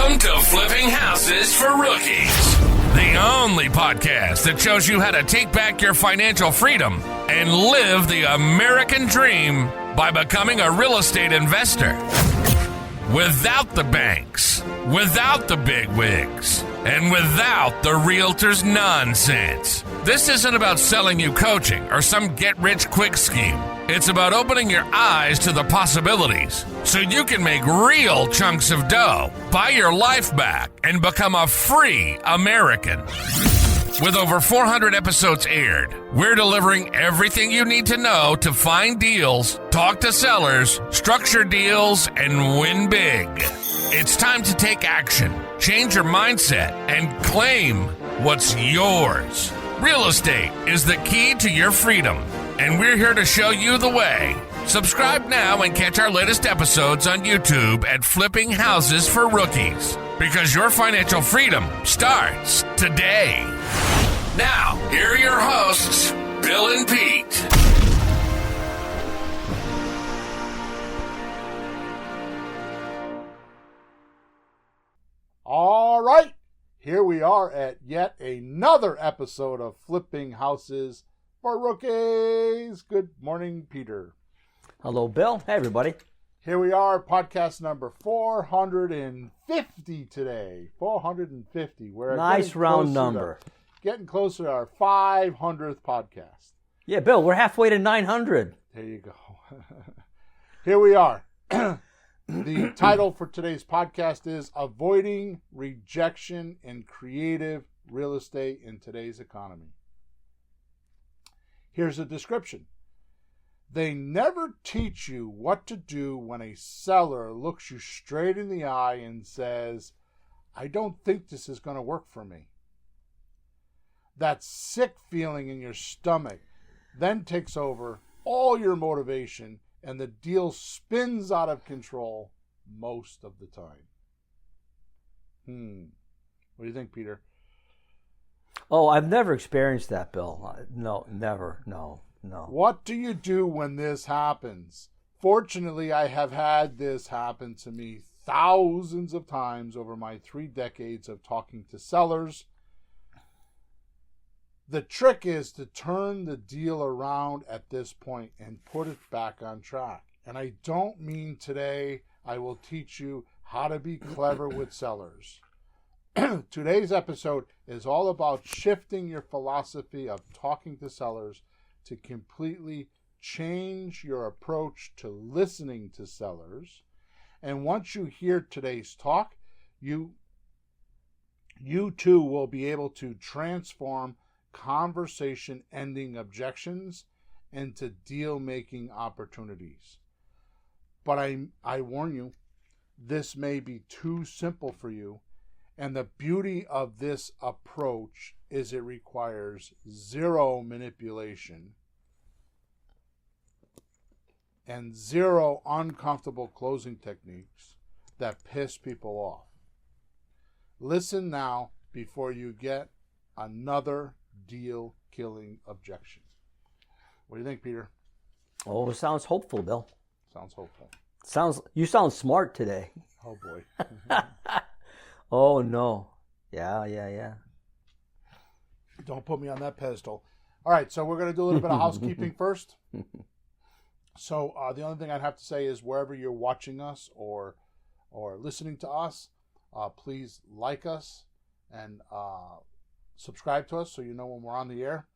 Welcome to Flipping Houses for Rookies, the only podcast that shows you how to take back your financial freedom and live the American dream by becoming a real estate investor. Without the banks, without the big wigs, and without the realtor's nonsense. This isn't about selling you coaching or some get-rich-quick scheme. It's about opening your eyes to the possibilities so you can make real chunks of dough, buy your life back, and become a free American. With over 400 episodes aired, we're delivering everything you need to know to find deals, talk to sellers, structure deals, and win big. It's time to take action, change your mindset, and claim what's yours. Real estate is the key to your freedom, and we're here to show you the way. Subscribe now and catch our latest episodes on YouTube at Flipping Houses for Rookies, because your financial freedom starts today. Now, here are your hosts, Bill and Pete. All right, here we are at yet another episode of Flipping Houses for Rookies. Good morning, Peter. Hello, Bill. Hey, everybody. Here we are, podcast number 450 today. 450. We're nice round number. Getting closer to our 500th podcast. Yeah, Bill, we're halfway to 900. There you go. Here we are. The title for today's podcast is Avoiding Rejection in Creative Real Estate in Today's Economy. Here's a description. They never teach you what to do when a seller looks you straight in the eye and says, I don't think this is going to work for me. That sick feeling in your stomach then takes over all your motivation, and the deal spins out of control most of the time. What do you think, Peter? Oh, I've never experienced that, Bill. No, never. No. What do you do when this happens? Fortunately, I have had this happen to me thousands of times over my 3 decades of talking to sellers. The trick is to turn the deal around at this point and put it back on track. And I don't mean today I will teach you how to be clever with sellers. Today's episode is all about shifting your philosophy of talking to sellers to completely change your approach to listening to sellers. And once you hear today's talk, you too will be able to transform conversation-ending objections into deal-making opportunities. But I warn you, this may be too simple for you, and the beauty of this approach is it requires zero manipulation and zero uncomfortable closing techniques that piss people off. Listen now before you get another deal-killing objection. What do you think, Peter? Oh, it sounds hopeful, Bill. Sounds hopeful. You sound smart today. Oh, boy. Oh, no. Yeah. Don't put me on that pedestal. All right, so we're going to do a little bit of housekeeping first. So the only thing I'd have to say is wherever you're watching us or listening to us, please like us and subscribe to us so you know when we're on the air.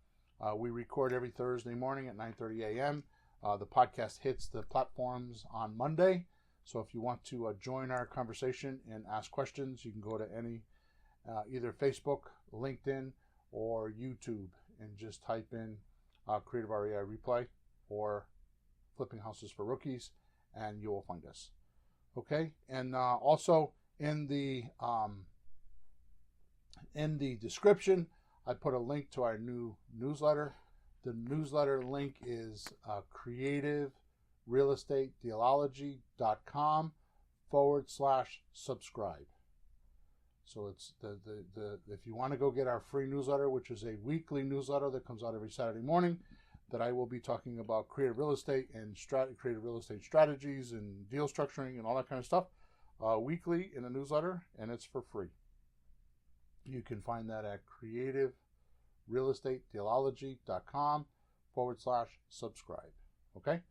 We record every Thursday morning at 9:30 a.m. The podcast hits the platforms on Monday. So if you want to join our conversation and ask questions, you can go to any either Facebook, LinkedIn, or YouTube and just type in Creative REI Replay or Flipping Houses for Rookies, and you will find us. Okay, and also in the description, I put a link to our new newsletter. The newsletter link is creativerealestatedealology.com/subscribe. So it's the if you want to go get our free newsletter, which is a weekly newsletter that comes out every Saturday morning, that I will be talking about creative real estate and creative real estate strategies and deal structuring and all that kind of stuff. weekly in a newsletter, and it's for free. You can find that at creativerealestatetheology.com/subscribe. Okay?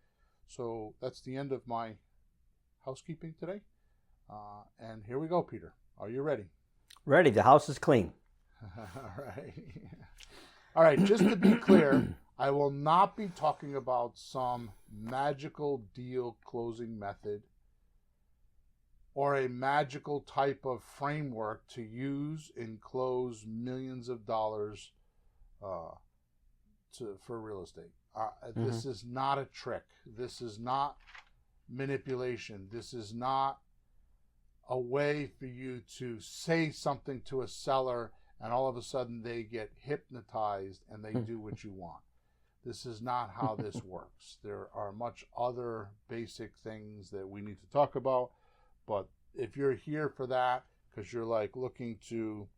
So that's the end of my housekeeping today. And here we go, Peter. Are you ready? Ready. The house is clean. All right. All right. Just to be clear, I will not be talking about some magical deal closing method or a magical type of framework to use and close millions of dollars for real estate. This is not a trick. This is not manipulation. This is not a way for you to say something to a seller and all of a sudden they get hypnotized and they do what you want. This is not how this works. There are much other basic things that we need to talk about, but if you're here for that because you're like looking to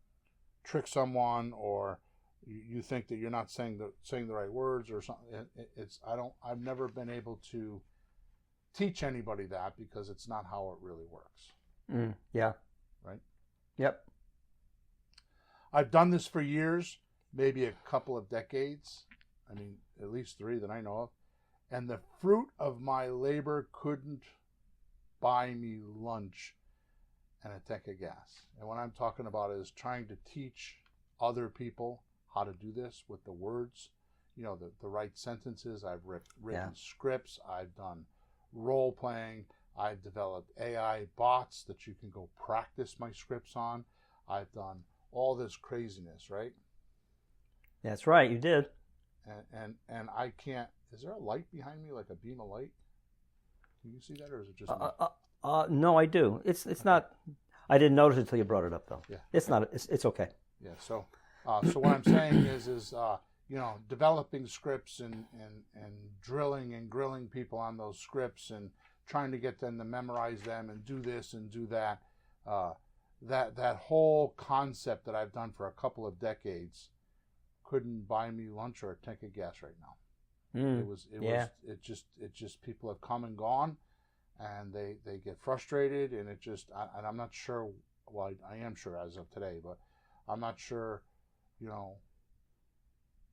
trick someone or you think that you're not saying the right words or something, I've never been able to teach anybody that because it's not how it really works. Yeah. Right? Yep. I've done this for years, maybe a couple of decades. I mean, at least 3 that I know of. And the fruit of my labor couldn't buy me lunch and a tank of gas. And what I'm talking about is trying to teach other people how to do this with the words, the right sentences. I've written scripts. I've done role playing. I've developed AI bots that you can go practice my scripts on. I've done all this craziness, right? That's right, you did. And I can't. Is there a light behind me, like a beam of light? Can you see that, or is it just me? No, I do. It's not. I didn't notice it until you brought it up, though. Yeah. It's not. It's okay. Yeah. So what I'm saying is developing scripts and drilling and grilling people on those scripts and trying to get them to memorize them and do this and do that. That whole concept that I've done for a couple of decades couldn't buy me lunch or a tank of gas right now. It just people have come and gone, and they get frustrated, and and I'm not sure. Well, I am sure as of today, but I'm not sure,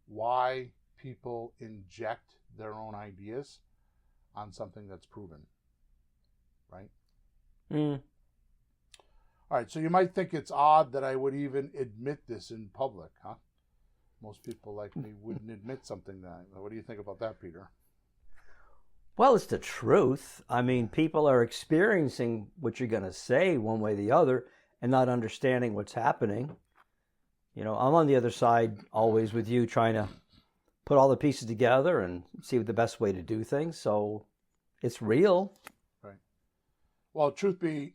why people inject their own ideas on something that's proven, right? All right, so you might think it's odd that I would even admit this in public, huh? Most people like me wouldn't admit something that. What do you think about that, Peter? Well, it's the truth. I mean, people are experiencing what you're going to say one way or the other and not understanding what's happening. I'm on the other side always with you, trying to put all the pieces together and see what the best way to do things. So it's real. Right. Well, truth be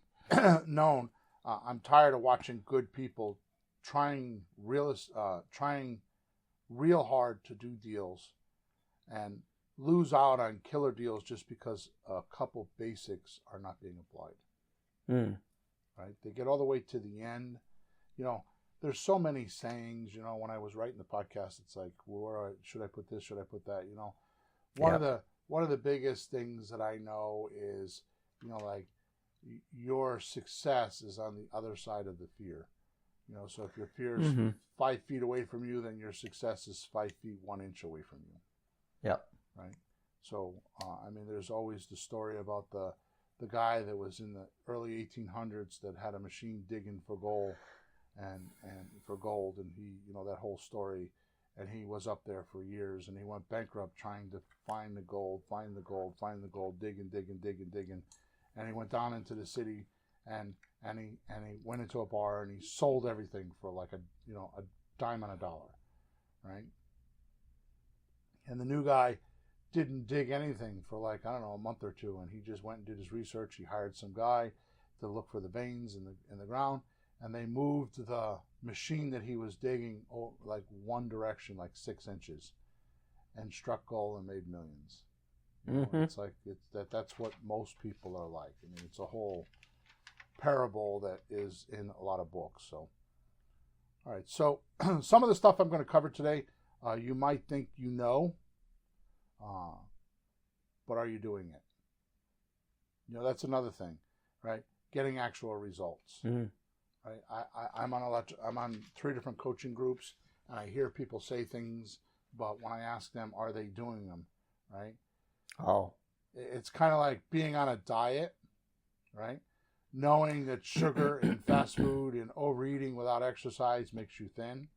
known, I'm tired of watching good people trying real hard to do deals and lose out on killer deals just because a couple basics are not being applied. Right? They get all the way to the end. There's so many sayings. When I was writing the podcast, it's like, should I put this? Should I put that? One of the biggest things that I know is, like, your success is on the other side of the fear. So if your fear is 5 feet away from you, then your success is 5 feet 1 inch away from you. Yep. Right. So there's always the story about the guy that was in the early 1800s that had a machine digging for gold, and he, that whole story, and he was up there for years, and he went bankrupt trying to find the gold, digging, and he went down into the city, and he went into a bar and he sold everything for like a dime on a dollar, right? And the new guy didn't dig anything for like, a month or two, and he just went and did his research. He hired some guy to look for the veins in the ground, and they moved the machine that he was digging like one direction, like 6 inches, and struck gold and made millions. It's like that's what most people are like. It's a whole parable that is in a lot of books. So, all right. So some of the stuff I'm going to cover today, you might think but are you doing it? That's another thing, right? getting actual results. Mm. Right? I'm on 3 different coaching groups, and I hear people say things, but when I ask them, are they doing them? Right? Oh. It's kind of like being on a diet, right? Knowing that sugar and fast food and overeating without exercise makes you thin,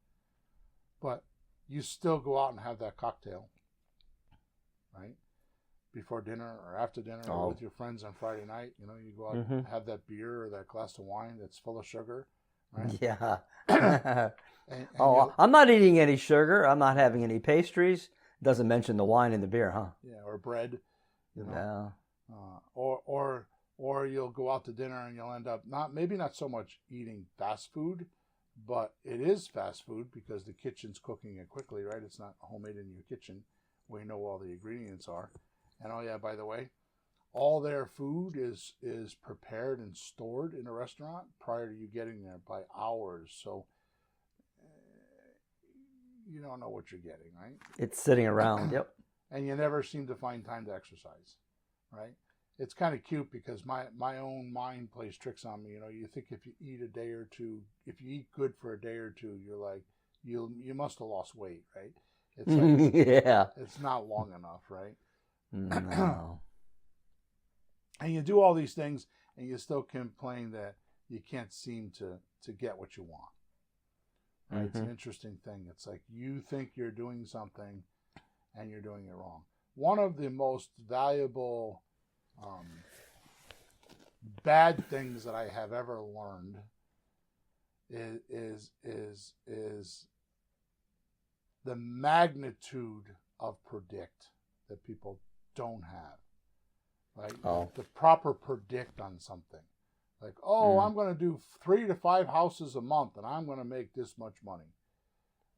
but you still go out and have that cocktail, right? Before dinner or after dinner or with your friends on Friday night. You know, you go out and have that beer or that glass of wine that's full of sugar, right? Yeah. and I'm not eating any sugar. I'm not having any pastries. Doesn't mention the wine and the beer, huh? Yeah, or bread. You know, No. or you'll go out to dinner and you'll end up maybe not so much eating fast food, but it is fast food because the kitchen's cooking it quickly, right? It's not homemade in your kitchen where you know all the ingredients are. And oh yeah, by the way, all their food is prepared and stored in a restaurant prior to you getting there by hours. So you don't know what you're getting, right? It's sitting around. Yep. And you never seem to find time to exercise, right? It's kind of cute because my own mind plays tricks on me. You know, you think if you eat a day or two, if you eat good for a day or two, you're like, you must have lost weight, right? It's like, yeah. It's not long enough, right? No. And you do all these things, and you still complain that you can't seem to get what you want. Right? It's an interesting thing. It's like you think you're doing something, and you're doing it wrong. One of the most valuable bad things that I have ever learned is the magnitude of predict that people don't have. Right? Oh. The proper predict on something. Like, I'm going to do 3 to 5 houses a month, and I'm going to make this much money.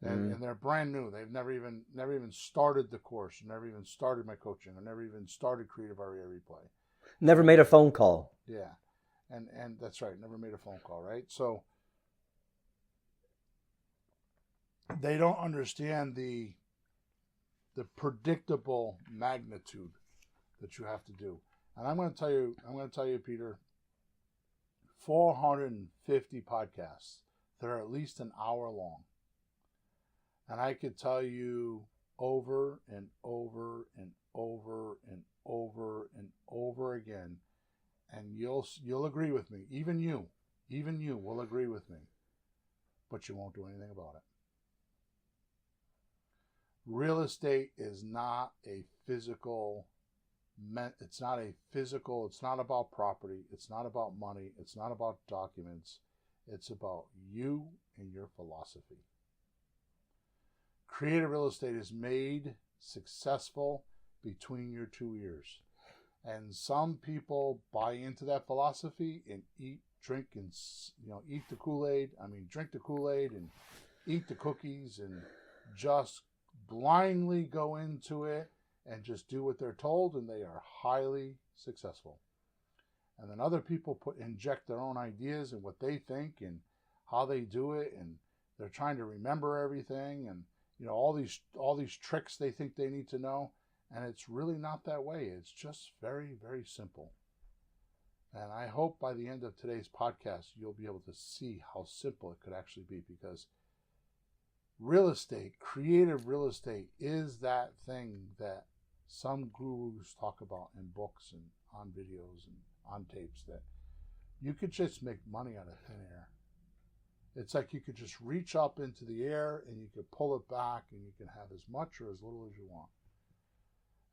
And they're brand new. They've never even started the course, never even started my coaching, or never even started Creative Area Replay. Never made a phone call. Yeah, and that's right. Never made a phone call, right? So they don't understand the predictable magnitude that you have to do. And I'm going to tell you, Peter, 450 podcasts that are at least an hour long. And I could tell you over and over and over and over and over again, and you'll agree with me. Even you will agree with me, but you won't do anything about it. Real estate is not a physical. It's not about property. It's not about money. It's not about documents. It's about you and your philosophy. Creative real estate is made successful between your 2 ears. And some people buy into that philosophy and drink the Kool-Aid. Drink the Kool-Aid and eat the cookies and just blindly go into it and just do what they're told, and they are highly successful. And then other people inject their own ideas and what they think and how they do it, and they're trying to remember everything, and all these tricks they think they need to know, and it's really not that way. It's just very, very simple. And I hope by the end of today's podcast you'll be able to see how simple it could actually be, because real estate, creative real estate, is that thing that some gurus talk about in books and on videos and on tapes, that you could just make money out of thin air. It's like you could just reach up into the air and you could pull it back, and you can have as much or as little as you want.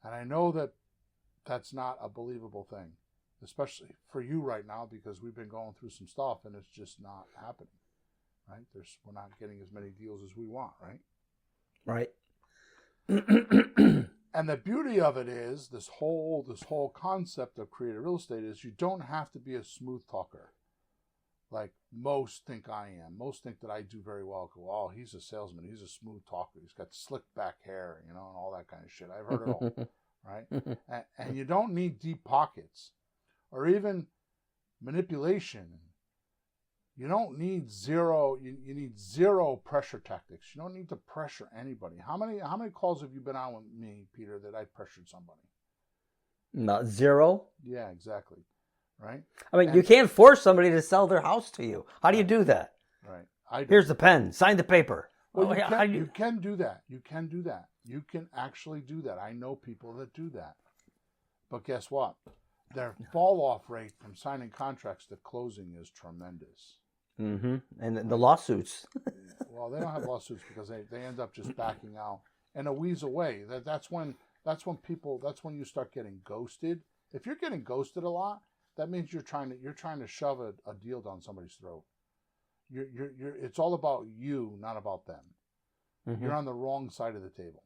And I know that that's not a believable thing, especially for you right now, because we've been going through some stuff and it's just not happening. Right? We're not getting as many deals as we want, right? Right. And the beauty of it is this whole concept of creative real estate is you don't have to be a smooth talker like most think I am. Most think that I do very well. Go, oh, he's a salesman. He's a smooth talker. He's got slick back hair, and all that kind of shit. I've heard it all, right? And you don't need deep pockets or even manipulation. You don't need zero. You need zero pressure tactics. You don't need to pressure anybody. How many calls have you been on with me, Peter, that I pressured somebody? Not zero. Yeah, exactly. right? I mean, you can't force somebody to sell their house to you. How do you do that? Right. Here's the pen. Sign the paper. Well, you can do that. You can do that. You can actually do that. I know people that do that. But guess what? Their fall-off rate from signing contracts to closing is tremendous. Mm-hmm. And the lawsuits. Well, they don't have lawsuits because they end up just backing out and a wheeze away. That's when you start getting ghosted. If you're getting ghosted a lot, that means you're trying to shove a deal down somebody's throat. It's all about you, not about them. Mm-hmm. You're on the wrong side of the table.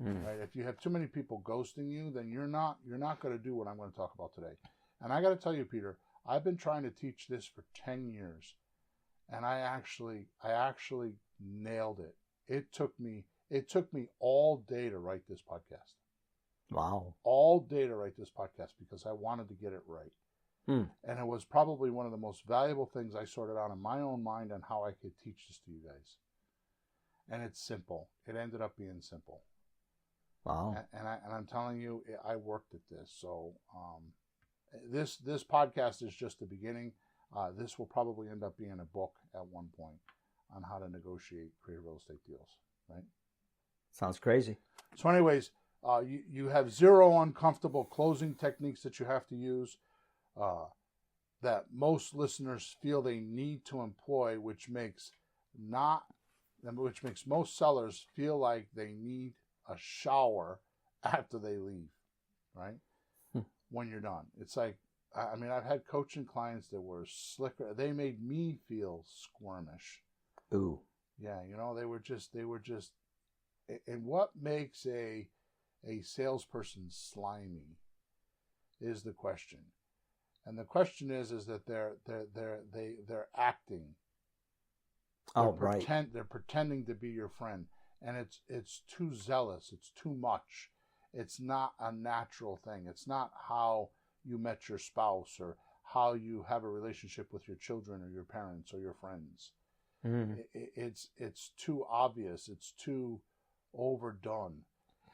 Mm. Right? If you have too many people ghosting you, then you're not going to do what I'm going to talk about today. And I got to tell you, Peter, I've been trying to teach this for 10 years, and I actually nailed it. It took me all day to write this podcast. Wow. All day to write this podcast because I wanted to get it right. And it was probably one of the most valuable things I sorted out in my own mind on how I could teach this to you guys. And it's simple. It ended up being simple. Wow. And I'm telling you, I worked at this. So this podcast is just the beginning. This will probably end up being a book at one point on how to negotiate creative real estate deals. Right? Sounds crazy. So anyways, you have 0 uncomfortable closing techniques that you have to use. That most listeners feel they need to employ, which makes most sellers feel like they need a shower after they leave, right? When you're done. It's like, I mean, I've had coaching clients that were slicker. They made me feel squirmish. Ooh. Yeah, they were just, and what makes a salesperson slimy is the question. And the question is that they're acting. Right. They're pretending to be your friend, and it's too zealous. It's too much. It's not a natural thing. It's not how you met your spouse or how you have a relationship with your children or your parents or your friends. Mm. It's too obvious. It's too overdone,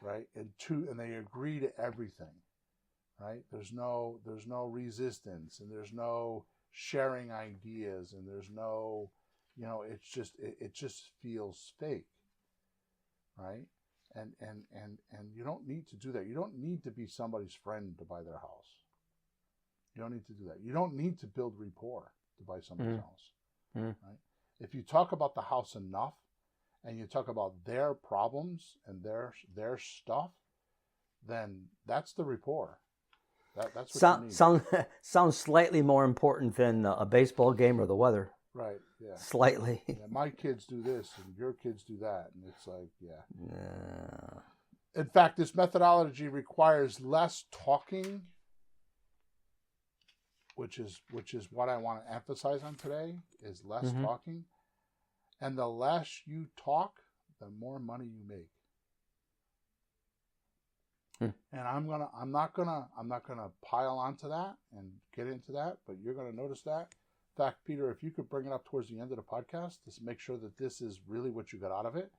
right? And they agree to everything. Right? There's no resistance, and there's no sharing ideas, and there's no, it just feels fake, right? And you don't need to do that. You don't need to be somebody's friend to buy their house. You don't need to do that. You don't need to build rapport to buy somebody's house, right? If you talk about the house enough, and you talk about their problems and their stuff, then that's the rapport. That's what you need. Sounds slightly more important than a baseball game or the weather. Right, yeah. Slightly. Yeah, my kids do this and your kids do that. And it's like, yeah. In fact, this methodology requires less talking, which is what I want to emphasize on today, is less talking. And the less you talk, the more money you make. And I'm not gonna pile onto that and get into that, but you're gonna notice that. In fact, Peter, if you could bring it up towards the end of the podcast to make sure that this is really what you got out of it,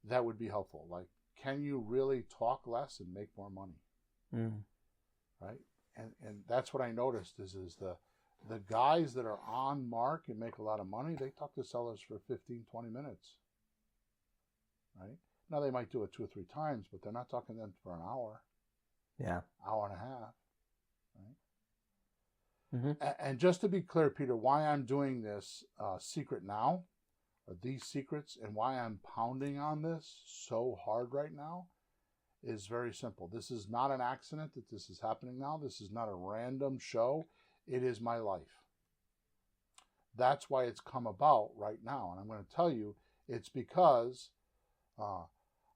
that would be helpful. Like, can you really talk less and make more money? Right? And that's what I noticed is the guys that are on mark and make a lot of money, they talk to sellers for 15, 20 minutes. Right? Now, they might do it 2 or 3 times, but they're not talking to them for an hour. Yeah. Hour and a half. Right? And just to be clear, Peter, why I'm doing this secret now, or these secrets, and why I'm pounding on this so hard right now is very simple. This is not an accident that this is happening now. This is not a random show. It is my life. That's why it's come about right now. And I'm going to tell you, it's because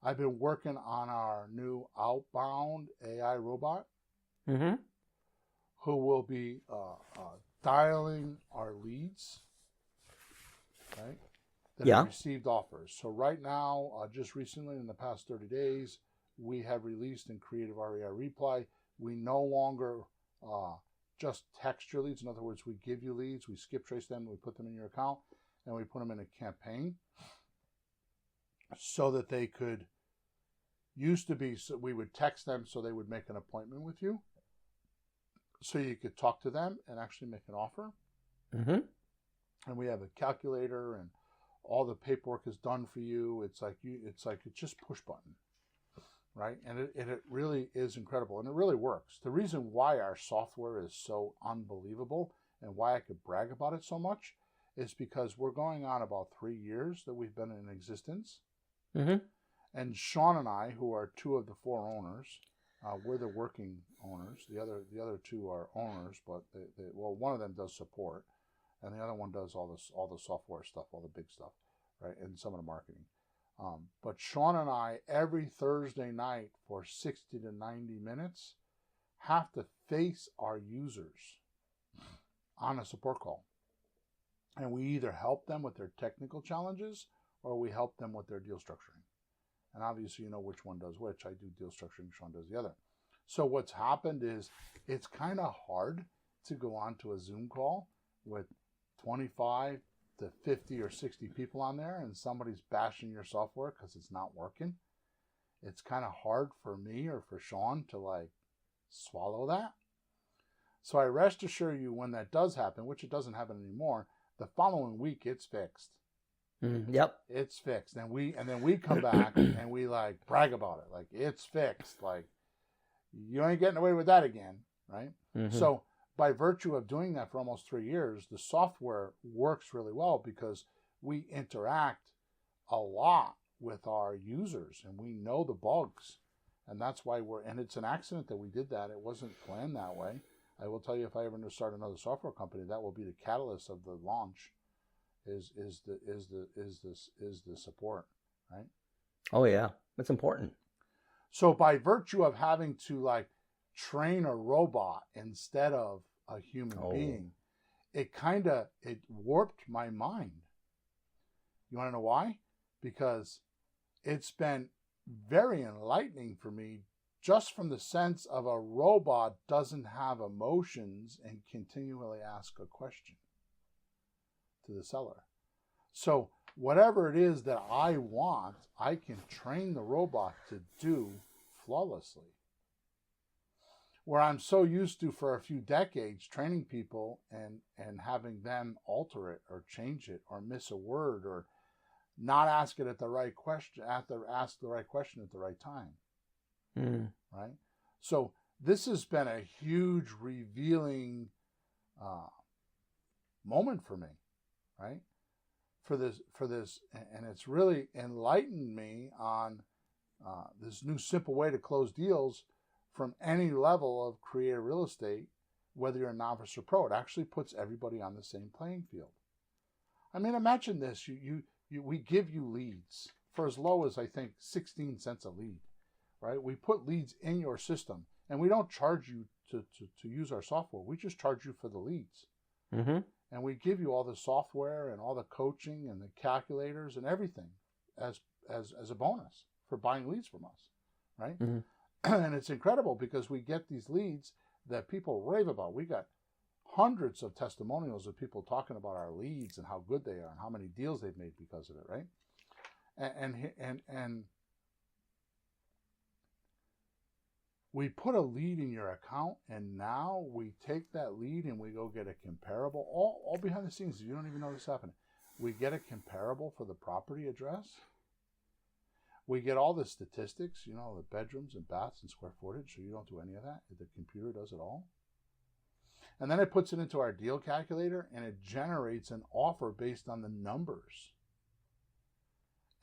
I've been working on our new outbound AI robot who will be dialing our leads, right, that have received offers. So right now, just recently in the past 30 days, we have released in Creative REI Reply, we no longer just text your leads. In other words, we give you leads, we skip trace them, we put them in your account, and we put them in a campaign so that they could, used to be, so we would text them so they would make an appointment with you. so you could talk to them and actually make an offer. Mm-hmm. And we have a calculator, and all the paperwork is done for you. It's just push button, right? And it really is incredible, and it really works. The reason why our software is so unbelievable and why I could brag about it so much is because we're going on about 3 years that we've been in existence. Mm-hmm. And Sean and I, who are 2 of the 4 owners, we're the working owners. The other 2 are owners, but one of them does support, and the other one does all the software stuff, all the big stuff, right, and some of the marketing. But Sean and I, every Thursday night for 60 to 90 minutes, have to face our users on a support call. And we either help them with their technical challenges or we help them with their deal structuring. And obviously, you know which one does which. I do deal structuring, Sean does the other. So what's happened is it's kind of hard to go onto a Zoom call with 25 to 50 or 60 people on there and somebody's bashing your software because it's not working. It's kind of hard for me or for Sean to like swallow that. So I rest assure you, when that does happen, which it doesn't happen anymore, the following week it's fixed. Yep. It's fixed. And then we come back and we like brag about it. Like, it's fixed. Like, you ain't getting away with that again, right? Mm-hmm. So by virtue of doing that for almost 3 years, the software works really well because we interact a lot with our users and we know the bugs. And that's why and it's an accident that we did that. It wasn't planned that way. I will tell you, if I ever start another software company, that will be the catalyst of the launch. Is the support, right? Oh yeah, that's important. So by virtue of having to like train a robot instead of a human being, it warped my mind. You want to know why? Because it's been very enlightening for me, just from the sense of a robot doesn't have emotions and continually ask a question to the seller. So whatever it is that I want, I can train the robot to do flawlessly. Where I'm so used to, for a few decades, training people and having them alter it or change it or miss a word or not ask it at the right question, ask the right question at the right time. Right? So this has been a huge revealing moment for me, right? For this, and it's really enlightened me on this new simple way to close deals from any level of creative real estate, whether you're a novice or pro. It actually puts everybody on the same playing field. I mean, imagine this: we give you leads for as low as, I think, 16 cents a lead, right? We put leads in your system, and we don't charge you to use our software. We just charge you for the leads. Mm-hmm. And we give you all the software and all the coaching and the calculators and everything as a bonus for buying leads from us, right? Mm-hmm. And it's incredible because we get these leads that people rave about. We got hundreds of testimonials of people talking about our leads and how good they are and how many deals they've made because of it, right? And we put a lead in your account, and now we take that lead and we go get a comparable, all behind the scenes. You don't even know this happening. We get a comparable for the property address. We get all the statistics, you know, the bedrooms and baths and square footage, so you don't do any of that. The computer does it all. And then it puts it into our deal calculator, and it generates an offer based on the numbers.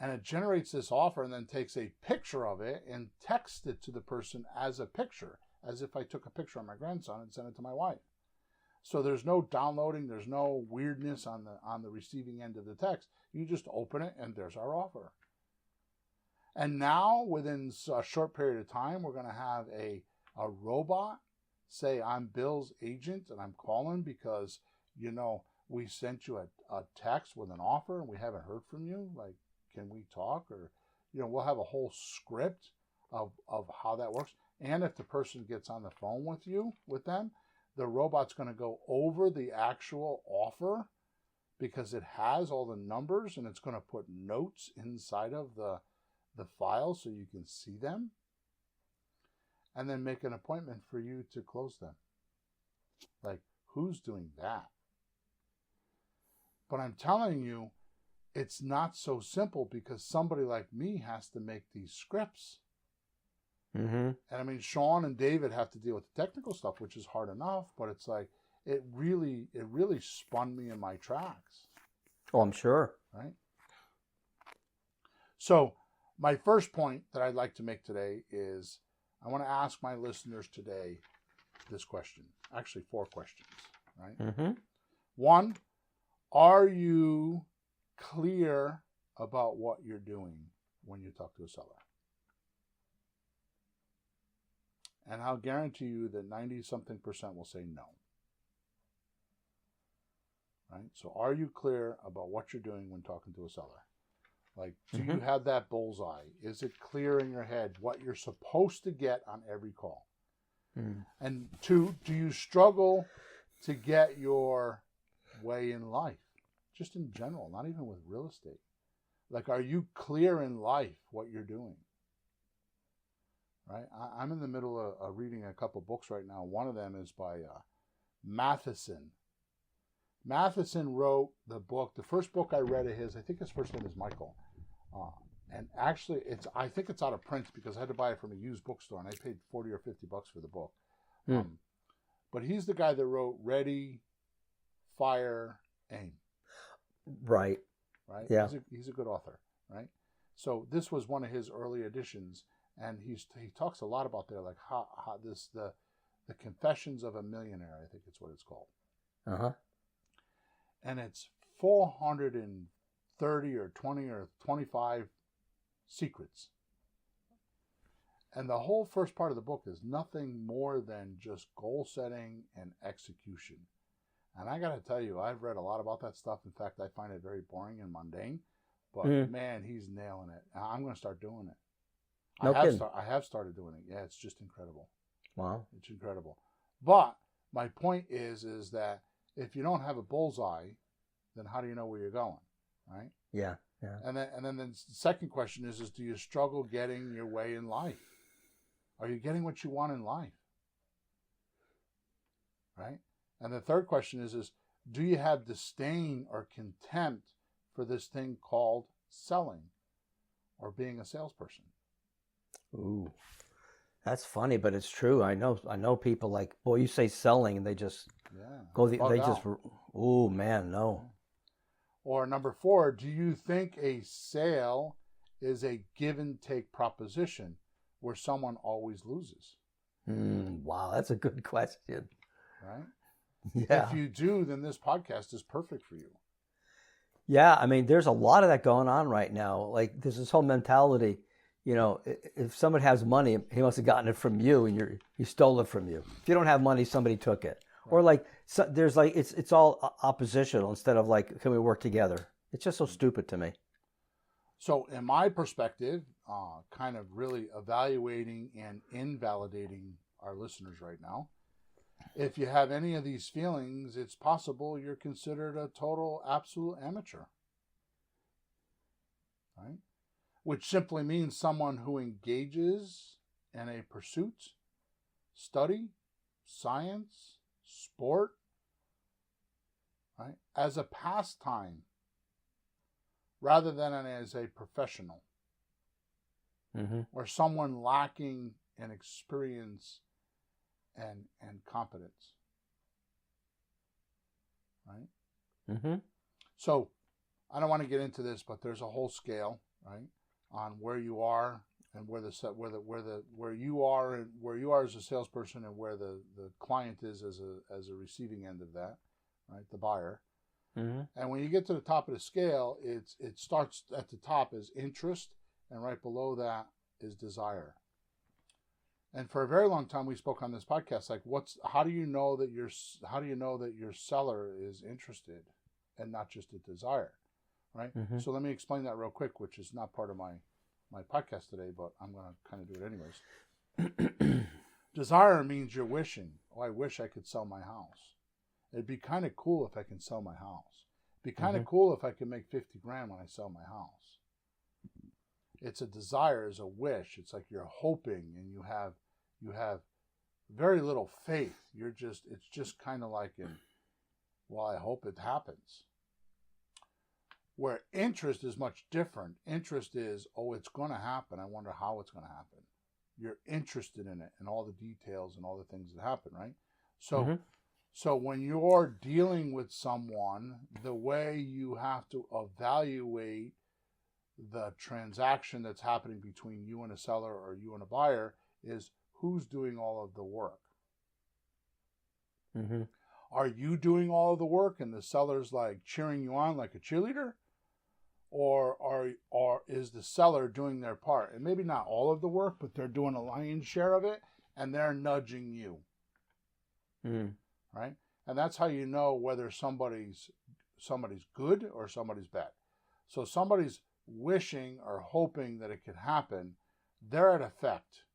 And it generates this offer and then takes a picture of it and texts it to the person as a picture, as if I took a picture of my grandson and sent it to my wife. So there's no downloading, there's no weirdness on the receiving end of the text. You just open it and there's our offer. And now, within a short period of time, we're going to have a robot say, I'm Bill's agent and I'm calling because, you know, we sent you a text with an offer and we haven't heard from you. Like, can we talk? Or, you know, we'll have a whole script of how that works. And if the person gets on the phone with them, the robot's going to go over the actual offer because it has all the numbers, and it's going to put notes inside of the file so you can see them, and then make an appointment for you to close them. Like, who's doing that? But I'm telling you, it's not so simple because somebody like me has to make these scripts. Mm-hmm. And I mean, Sean and David have to deal with the technical stuff, which is hard enough, but it's like, it really spun me in my tracks. Oh, I'm sure. Right? So, my first point that I'd like to make today is I want to ask my listeners today this question. Actually, 4 questions, right? Mm-hmm. 1, are you clear about what you're doing when you talk to a seller? And I'll guarantee you that 90-something% will say no. Right? So are you clear about what you're doing when talking to a seller? Like, do you have that bullseye? Is it clear in your head what you're supposed to get on every call? Mm. And 2, do you struggle to get your way in life? Just in general, not even with real estate. Like, are you clear in life what you're doing? Right? I'm in the middle of reading a couple books right now. One of them is by Matheson. Matheson wrote the book. The first book I read of his, I think his first name is Michael. And actually, I think it's out of print because I had to buy it from a used bookstore, and I paid $40 or $50 for the book. But he's the guy that wrote Ready, Fire, Aim. Right. Right? Yeah. He's a good author, right? So this was one of his early editions, and he talks a lot about there, like how the Confessions of a Millionaire, I think it's what it's called. Uh-huh. And it's 430 or 20 or 25 secrets. And the whole first part of the book is nothing more than just goal setting and execution. And I got to tell you, I've read a lot about that stuff. In fact, I find it very boring and mundane. But man, he's nailing it. I'm going to start doing it. I have started doing it. Yeah, it's just incredible. Wow. It's incredible. But my point is that if you don't have a bullseye, then how do you know where you're going, right? Yeah, yeah. And then the second question is do you struggle getting your way in life? Are you getting what you want in life? Right? And the third question is do you have disdain or contempt for this thing called selling or being a salesperson? Ooh. That's funny, but it's true. I know people like, boy, you say selling and they just oh man, no. Or number 4, do you think a sale is a give and take proposition where someone always loses? Wow, that's a good question. Right? Yeah. If you do, then this podcast is perfect for you. Yeah, I mean, there's a lot of that going on right now. Like, there's this whole mentality, you know, if someone has money, he must have gotten it from you, and he stole it from you. If you don't have money, somebody took it. Right. Or like, there's like, it's all oppositional instead of like, can we work together? It's just so stupid to me. So in my perspective, kind of really evaluating and invalidating our listeners right now, if you have any of these feelings, it's possible you're considered a total, absolute amateur. Right? Which simply means someone who engages in a pursuit, study, science, sport, right, as a pastime rather than as a professional. Or someone lacking in experience and competence. Right? So I don't want to get into this, but there's a whole scale, right, on where you are and where you are as a salesperson and where the client is as a receiving end of that, right, the buyer. And when you get to the top of the scale, it starts at the top as interest, and right below that is desire. And for a very long time, we spoke on this podcast, like, how do you know that your seller is interested and not just a desire, right? So let me explain that real quick, which is not part of my podcast today, but I'm going to kind of do it anyways. Desire means you're wishing. Oh, I wish I could sell my house. It'd be kind of cool if I can sell my house. It'd be kind of cool if I could make $50,000 when I sell my house. It's a desire, it's a wish. It's like you're hoping, and you have very little faith. It's just kind of like well, I hope it happens. Where interest is much different. Interest is, oh, it's going to happen. I wonder how it's going to happen. You're interested in it and all the details and all the things that happen, right? So, so when you're dealing with someone, the way you have to evaluate the transaction that's happening between you and a seller or you and a buyer is who's doing all of the work. Are you doing all of the work and the seller's like cheering you on like a cheerleader? Or is the seller doing their part? And maybe not all of the work, but they're doing a lion's share of it and they're nudging you. Right? And that's how you know whether somebody's good or somebody's bad. So somebody's wishing or hoping that it could happen, they're at effect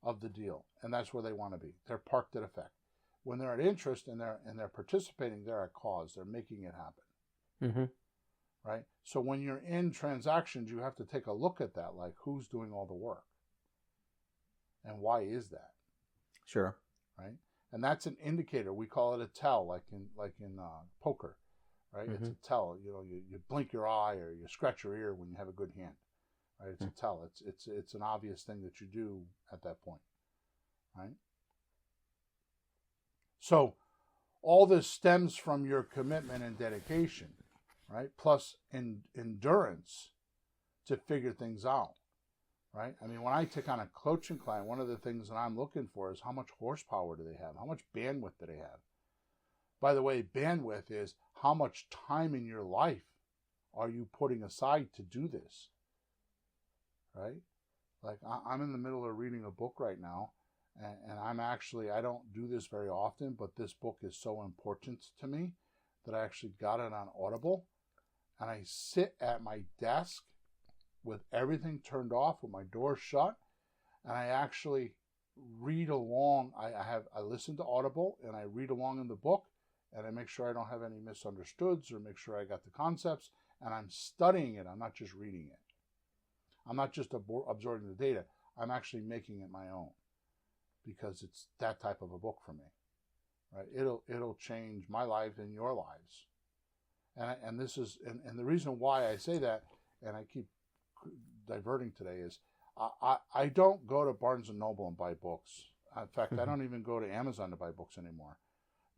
of the deal, and that's where they want to be. They're parked at effect. When they're at interest and they're participating, they're at cause. They're making it happen. Right? So when you're in transactions, you have to take a look at that, like who's doing all the work, and why is that? Sure. Right? And that's an indicator. We call it a tell, like in poker, right? It's a tell. You know, you blink your eye or you scratch your ear when you have a good hand, right? It's a tell. It's an obvious thing that you do at that point, right? So all this stems from your commitment and dedication, right? Plus endurance to figure things out, right? I mean, when I take on a coaching client, one of the things that I'm looking for is how much horsepower do they have? How much bandwidth do they have? By the way, bandwidth is how much time in your life are you putting aside to do this, right? Like I'm in the middle of reading a book right now, and I don't do this very often, but this book is so important to me that I actually got it on Audible, and I sit at my desk with everything turned off, with my door shut, and I actually read along. I listen to Audible, and I read along in the book, and I make sure I don't have any misunderstoods or make sure I got the concepts, and I'm studying it. I'm not just reading it. I'm not just absorbing the data. I'm actually making it my own, because it's that type of a book for me, right? It'll change my life and your lives. And this is, and the reason why I say that, and I keep diverting today, is I don't go to Barnes & Noble and buy books. In fact, I don't even go to Amazon to buy books anymore.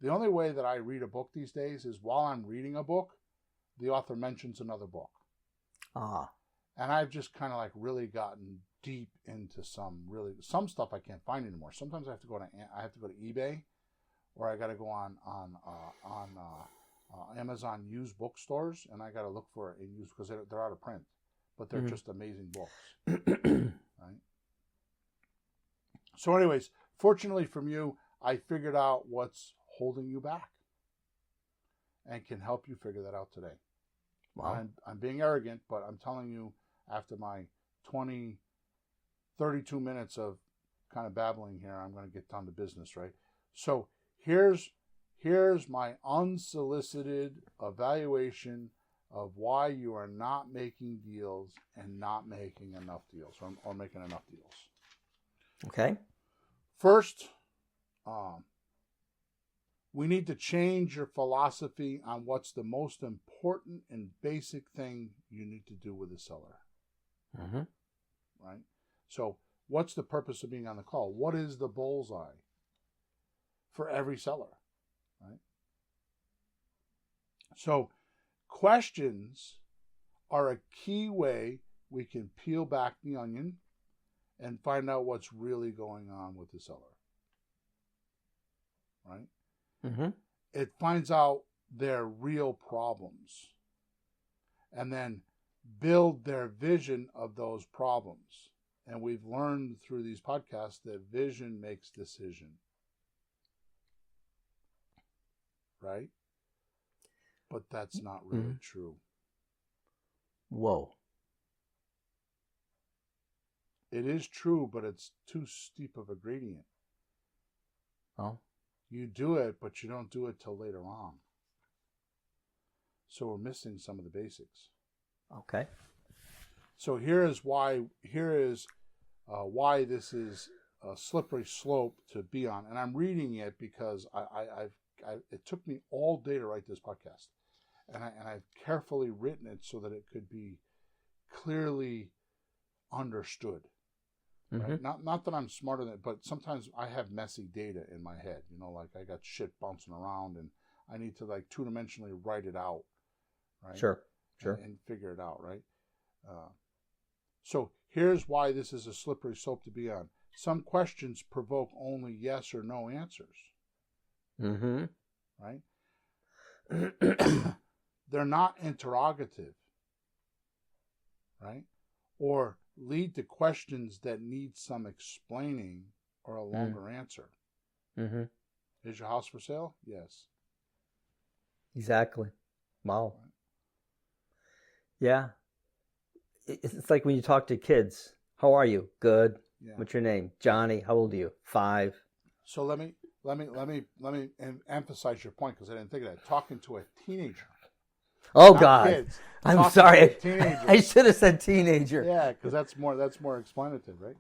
The only way that I read a book these days is while I'm reading a book, the author mentions another book. And I've just kind of like really gotten deep into some stuff I can't find anymore. Sometimes I have to go to eBay, or I got to go on Amazon used bookstores, and I got to look for it in used because they're out of print, but they're just amazing books, right? So, anyways, fortunately from you, I figured out what's holding you back, and can help you figure that out today. Wow. I'm being arrogant, but I'm telling you, after my 32 minutes of kind of babbling here, I'm going to get down to business, right? So here's my unsolicited evaluation of why you are not making deals and not making enough deals, or making enough deals. Okay. First, we need to change your philosophy on what's the most important and basic thing you need to do with a seller. Right? So what's the purpose of being on the call? What is the bullseye for every seller? Right? So questions are a key way we can peel back the onion and find out what's really going on with the seller. Right? It finds out their real problems, and then build their vision of those problems. And we've learned through these podcasts that vision makes decision. Right? But that's not really true. Whoa. It is true, but it's too steep of a gradient. Oh. You do it, but you don't do it till later on. So we're missing some of the basics. Okay. So here is why this is a slippery slope to be on. And I'm reading it because it took me all day to write this podcast. And I've carefully written it so that it could be clearly understood. Right? Not that I'm smarter than it, but sometimes I have messy data in my head. Like I got shit bouncing around and I need to like two-dimensionally write it out. Right? Sure. And figure it out, right? So here's why this is a slippery slope to be on. Some questions provoke only yes or no answers. Right? They're not interrogative. Right? Or lead to questions that need some explaining or a longer answer. Is your house for sale? Yes. Exactly. Wow. Right. Yeah. It's like when you talk to kids. How are you? Good. Yeah. What's your name? Johnny. How old are you? 5. So let me emphasize your point because I didn't think of that. Talking to a teenager. Oh God. Kids, I'm sorry. I should have said teenager. Yeah, because that's more explanative, right?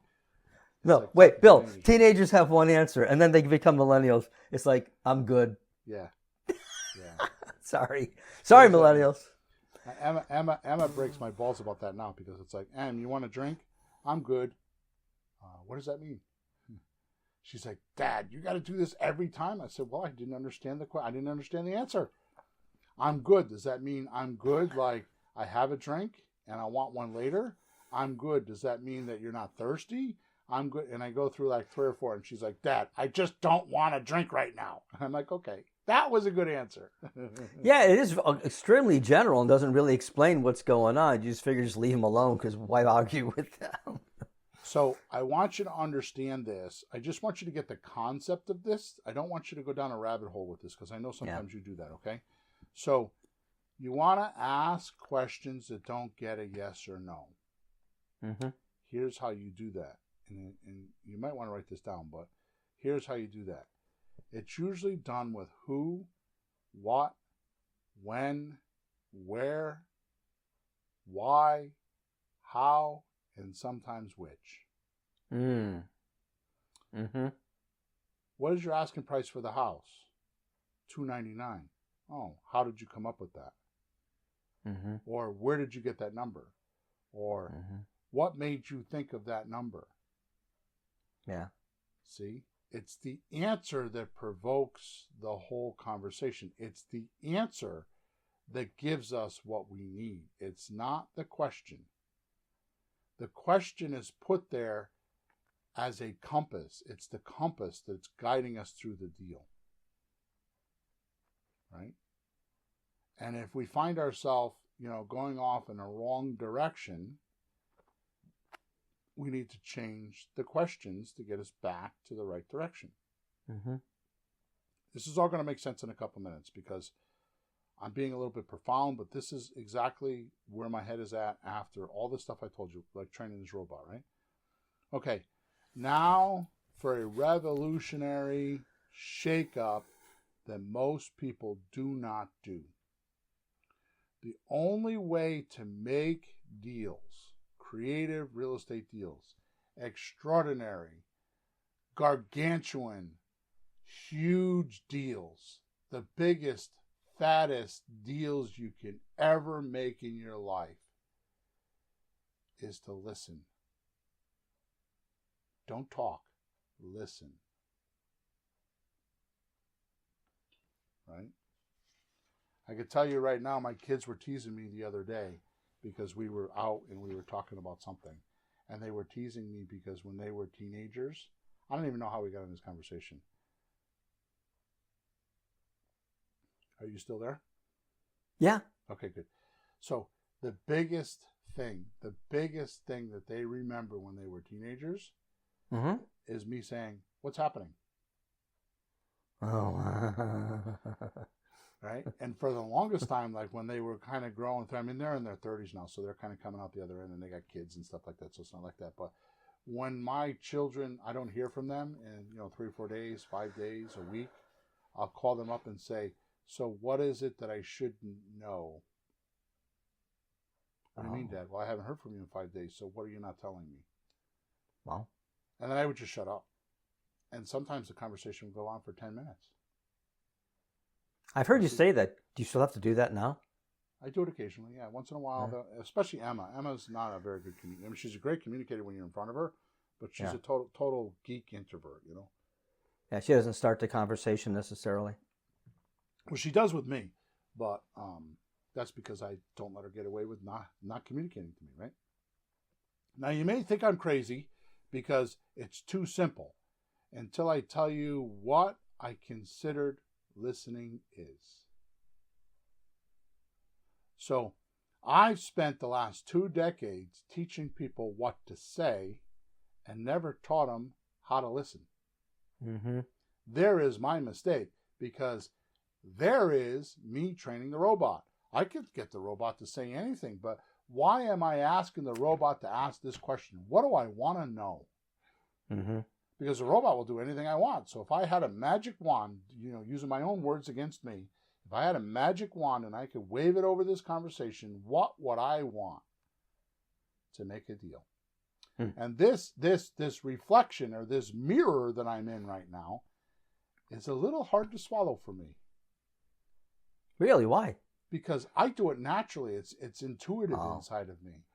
No, like, wait, Bill. Teenagers have one answer, and then they become millennials. It's like, I'm good. Yeah. Sorry, millennials. Emma breaks my balls about that now because it's like, Em, you want a drink? I'm good. What does that mean? She's like, Dad, you got to do this every time. I said, well, I didn't understand the answer. I'm good. Does that mean I'm good? Like I have a drink and I want one later? I'm good. Does that mean that you're not thirsty? I'm good. And I go through like 3 or 4 and she's like, Dad, I just don't want a drink right now. And I'm like, okay, that was a good answer. Yeah, it is extremely general and doesn't really explain what's going on. You just figure just leave them alone because why argue with them? So I want you to understand this. I just want you to get the concept of this. I don't want you to go down a rabbit hole with this because I know sometimes you do that, okay? So you want to ask questions that don't get a yes or no. Here's how you do that. And you might want to write this down, but here's how you do that. It's usually done with who, what, when, where, why, how, and sometimes which. What is your asking price for the house? $299. Oh, how did you come up with that? Or where did you get that number? Or what made you think of that number? Yeah. See? It's the answer that provokes the whole conversation. It's the answer that gives us what we need. It's not the question. The question is put there as a compass. It's the compass that's guiding us through the deal. Right? And if we find ourselves, going off in a wrong direction, we need to change the questions to get us back to the right direction. This is all going to make sense in a couple minutes because I'm being a little bit profound, but this is exactly where my head is at after all the stuff I told you, like training this robot, right? Okay, now for a revolutionary shakeup that most people do not do. The only way to make deals, creative real estate deals, extraordinary, gargantuan, huge deals, the biggest, fattest deals you can ever make in your life is to listen. Don't talk, listen. Right? I can tell you right now, my kids were teasing me the other day because we were out and we were talking about something. And they were teasing me because when they were teenagers, I don't even know how we got in this conversation. Are you still there? Yeah. Okay, good. So the biggest thing that they remember when they were teenagers is me saying, what's happening? Oh. Right? And for the longest time, like when they were kind of growing through, I mean, they're in their 30s now, so they're kind of coming out the other end and they got kids and stuff like that, so it's not like that. But when my children, I don't hear from them in, 3 or 4 days, 5 days, a week, I'll call them up and say, so what is it that I shouldn't know? What do you mean, Dad? Well, I haven't heard from you in 5 days, so what are you not telling me? Well. And then I would just shut up. And sometimes the conversation will go on for 10 minutes. I've heard you say that. Do you still have to do that now? I do it occasionally, yeah. Once in a while, especially Emma. Emma's not a very good communicator. I mean, she's a great communicator when you're in front of her, but she's a total geek introvert, you know. Yeah, she doesn't start the conversation necessarily. Well, she does with me, but that's because I don't let her get away with not communicating to me, right? Now, you may think I'm crazy because it's too simple until I tell you what I considered listening is. So, I've spent the last 2 decades teaching people what to say and never taught them how to listen. Mm-hmm. There is my mistake, because there is me training the robot. I could get the robot to say anything, but why am I asking the robot to ask this question? What do I want to know? Mm-hmm. Because the robot will do anything I want. So if I had a magic wand, you know, using my own words against me, if I had a magic wand and I could wave it over this conversation, what would I want to make a deal? And this reflection, or this mirror that I'm in right now, is a little hard to swallow for me. Really? Why? Because I do it naturally. It's intuitive inside of me.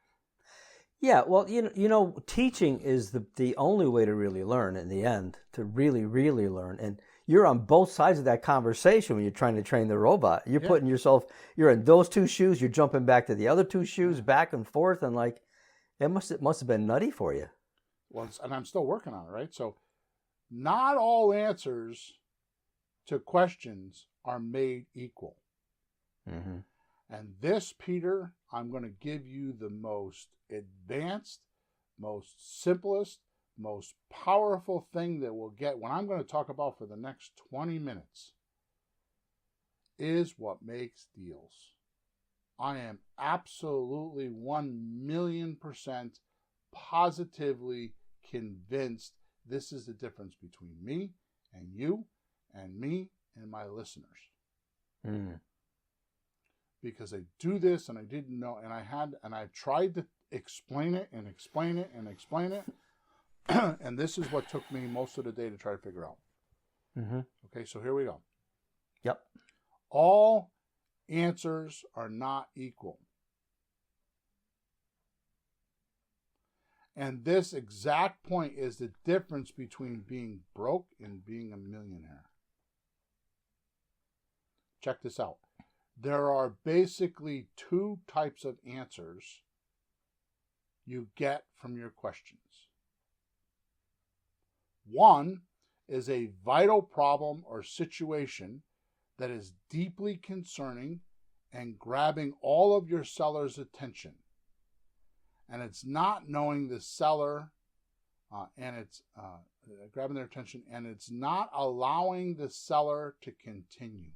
Yeah, well, you know, teaching is the only way to really learn in the end, to really, really learn. And you're on both sides of that conversation when you're trying to train the robot. You're putting yourself, you're in those 2 shoes, you're jumping back to the other 2 shoes, back and forth, and like, it must have been nutty for you. Well, and I'm still working on it, right? So not all answers to questions are made equal. Mm-hmm. And this, Peter, I'm going to give you the most advanced, most simplest, most powerful thing that we'll get, when I'm going to talk about for the next 20 minutes, is what makes deals. I am absolutely 1,000,000% positively convinced this is the difference between me and you and me and my listeners. Because I do this and I didn't know, and I tried to explain it and explain it and explain it. And this is what took me most of the day to try to figure out. Mm-hmm. Okay, so here we go. Yep. All answers are not equal. And this exact point is the difference between being broke and being a millionaire. Check this out. There are basically 2 types of answers you get from your questions. One is a vital problem or situation that is deeply concerning and grabbing all of your seller's attention. And it's not knowing the seller, and it's grabbing their attention, and it's not allowing the seller to continue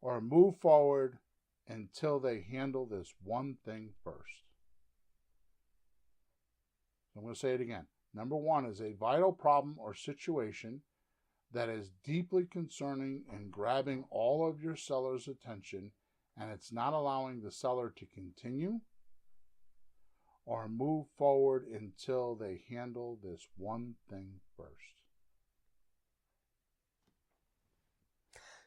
or move forward until they handle this one thing first. I'm going to say it again. Number 1 is a vital problem or situation that is deeply concerning and grabbing all of your seller's attention, and it's not allowing the seller to continue or move forward until they handle this one thing first.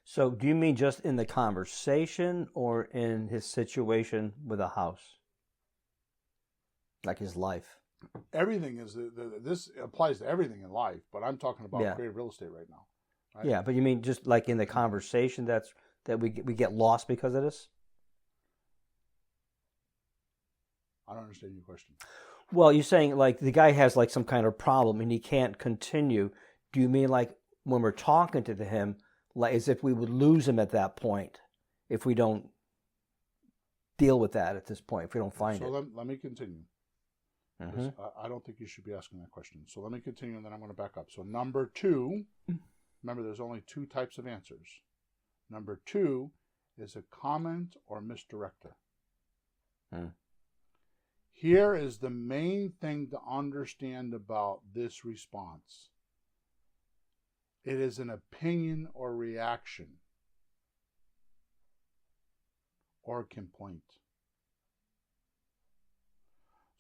So do you mean just in the conversation or in his situation with a house? Like his life? Everything is, this applies to everything in life, but I'm talking about creative real estate right now. Right? Yeah, but you mean just like in the conversation that we get lost because of this? I don't understand your question. Well, you're saying like the guy has like some kind of problem and he can't continue. Do you mean like when we're talking to him, like as if we would lose him at that point if we don't deal with that at this point, if we don't find it? So let me continue. Mm-hmm. I don't think you should be asking that question. So let me continue, and then I'm going to back up. So number 2, remember there's only 2 types of answers. Number 2 is a comment or misdirector. Here is the main thing to understand about this response. It is an opinion or reaction or complaint.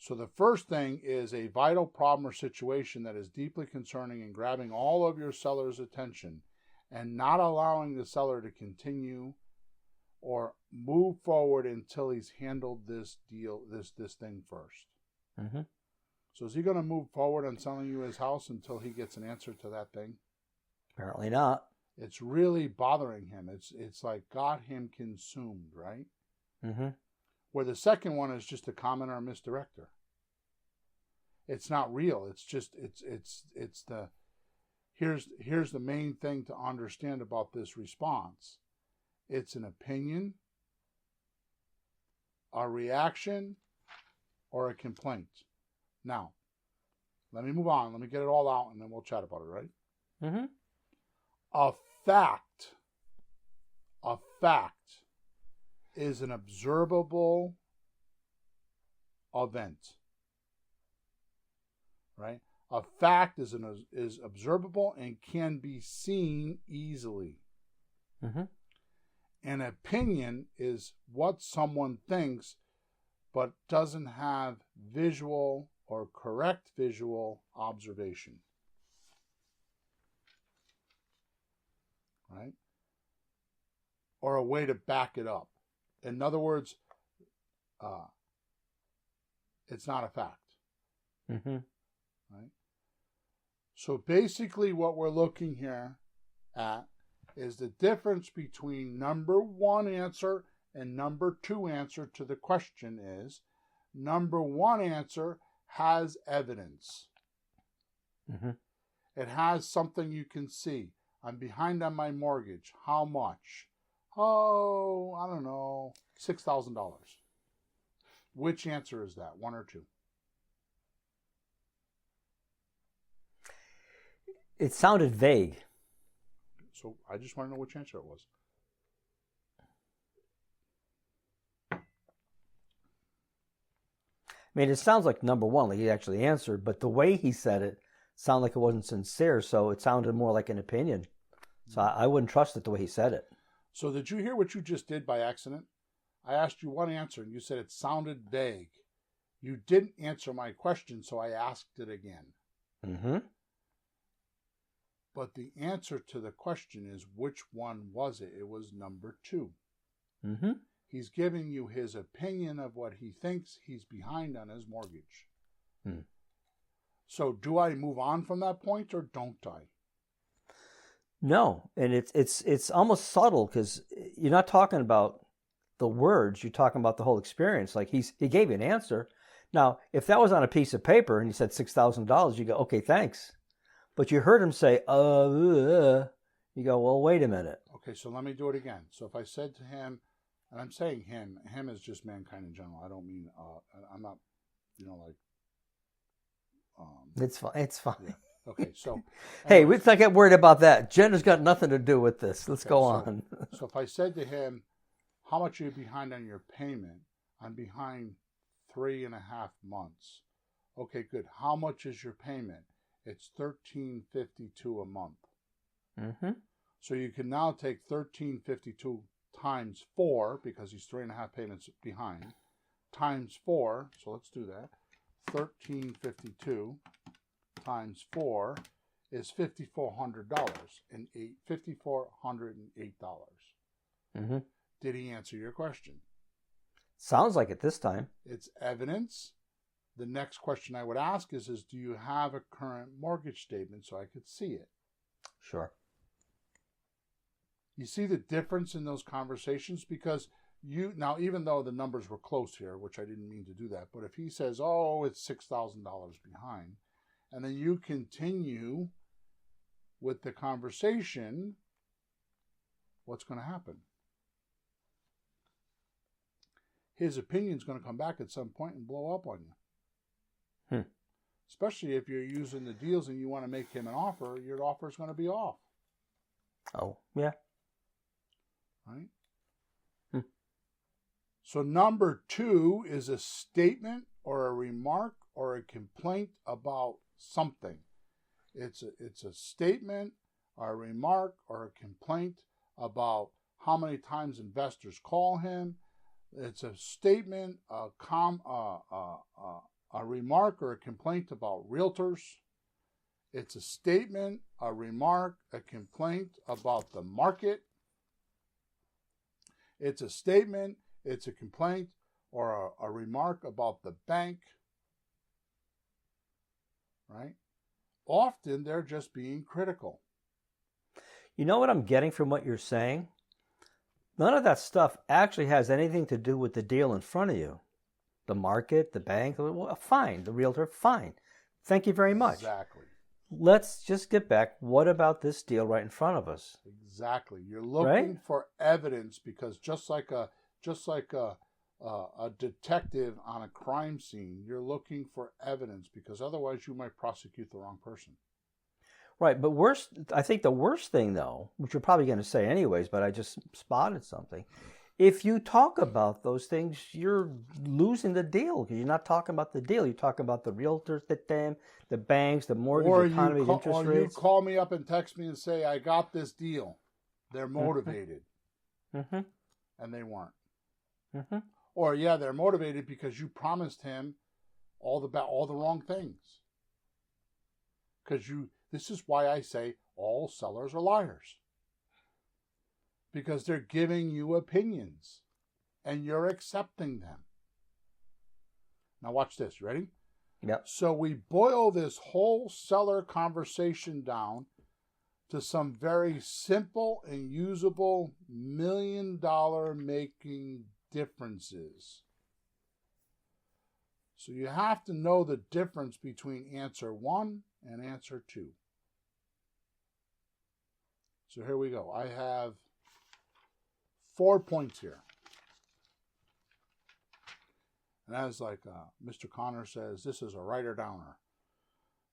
So the first thing is a vital problem or situation that is deeply concerning and grabbing all of your seller's attention and not allowing the seller to continue or move forward until he's handled this deal, this thing first. Mm-hmm. So is he going to move forward on selling you his house until he gets an answer to that thing? Apparently not. It's really bothering him. It's like got him consumed, right? Mm-hmm. Where the second one is just a comment or a misdirector. It's not real. It's just it's the here's the main thing to understand about this response. It's an opinion, a reaction, or a complaint. Now, let me move on. Let me get it all out, and then we'll chat about it, right? Mm-hmm. A fact is an observable event, right? A fact is observable and can be seen easily. Mm-hmm. An opinion is what someone thinks but doesn't have visual or correct visual observation. Right? Or a way to back it up. In other words, it's not a fact. Mm-hmm. Right? So basically what we're looking here at is the difference between number one answer and number two answer to the question is number one answer has evidence. Mm-hmm. It has something you can see. I'm behind on my mortgage. How much? Oh, I don't know, $6,000. Which answer is that, one or two? It sounded vague. So I just want to know which answer it was. I mean, it sounds like number one, like he actually answered, but the way he said it sounded like it wasn't sincere, so it sounded more like an opinion. So I wouldn't trust it the way he said it. So did you hear what you just did by accident? I asked you one answer, and you said it sounded vague. You didn't answer my question, so I asked it again. Mm-hmm. But the answer to the question is, which one was it? It was number two. Mm-hmm. He's giving you his opinion of what he thinks he's behind on his mortgage. Hmm. So do I move on from that point or don't I? No, and it's almost subtle because you're not talking about the words, you're talking about the whole experience. Like he gave you an answer. Now, if that was on a piece of paper and he said $6,000, you go, okay, thanks. But you heard him say, you go, well, wait a minute. Okay, so let me do it again. So if I said to him, and I'm saying him is just mankind in general. I don't mean, I'm not, like. It's fine. It's fine. Yeah. Okay, so. Hey, let's not get worried about that. Jen has got nothing to do with this. Let's go on. So if I said to him, how much are you behind on your payment? I'm behind 3.5 months. Okay, good. How much is your payment? It's $1,352 a month. Mm-hmm. So you can now take $1,352 times 4, because he's 3.5 payments behind, times 4. So let's do that. $1,352 times 4 is $5,400 and $5,408. Mm-hmm. Did he answer your question? Sounds like it this time. It's evidence. The next question I would ask is do you have a current mortgage statement so I could see it? Sure. You see the difference in those conversations? Because now, even though the numbers were close here, which I didn't mean to do that, but if he says, oh, it's $6,000 behind, and then you continue with the conversation, what's going to happen? His opinion's going to come back at some point and blow up on you. Especially if you're using the deals and you want to make him an offer, your offer is going to be off. Oh, yeah. Right? So number 2 is a statement or a remark or a complaint about something. It's a statement or a remark or a complaint about how many times investors call him. It's a statement, a remark or a complaint about realtors. It's a statement, a remark, a complaint about the market. It's a statement, it's a complaint, or a remark about the bank. Right? Often they're just being critical. You know what I'm getting from what you're saying? None of that stuff actually has anything to do with the deal in front of you. The market, the bank, well, fine. The realtor, fine. Thank you very much. Exactly. Let's just get back. What about this deal right in front of us? Exactly. You're looking Right? for evidence because just like a detective on a crime scene, you're looking for evidence because otherwise you might prosecute the wrong person. Right, but I think the worst thing, though, which you're probably going to say anyways, but I just spotted something. If you talk about those things, you're losing the deal because you're not talking about the deal. You're talking about the realtors, the banks, the mortgage economy, the interest rates. Or you call me up and text me and say, I got this deal. They're motivated. Mm-hmm. And they weren't. Mm-hmm. Or, yeah, they're motivated because you promised him all the wrong things. This is why I say all sellers are liars. Because they're giving you opinions and you're accepting them. Now watch this, ready? Yep. So we boil this whole seller conversation down to some very simple and usable $1 million making differences. So you have to know the difference between answer 1 and answer 2. So here we go. I have 4 points here. And as Mr. Connor says, this is a writer-downer.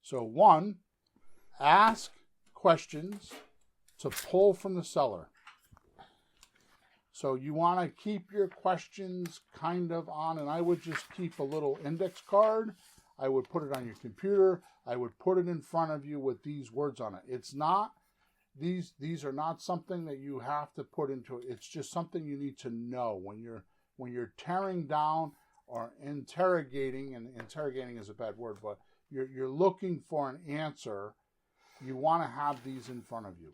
So 1, ask questions to pull from the seller. So you want to keep your questions kind of on, and I would just keep a little index card. I would put it on your computer. I would put it in front of you with these words on it. It's not, these are not something that you have to put into it. It's just something you need to know when you're tearing down or interrogating, and interrogating is a bad word, but you're looking for an answer. You want to have these in front of you.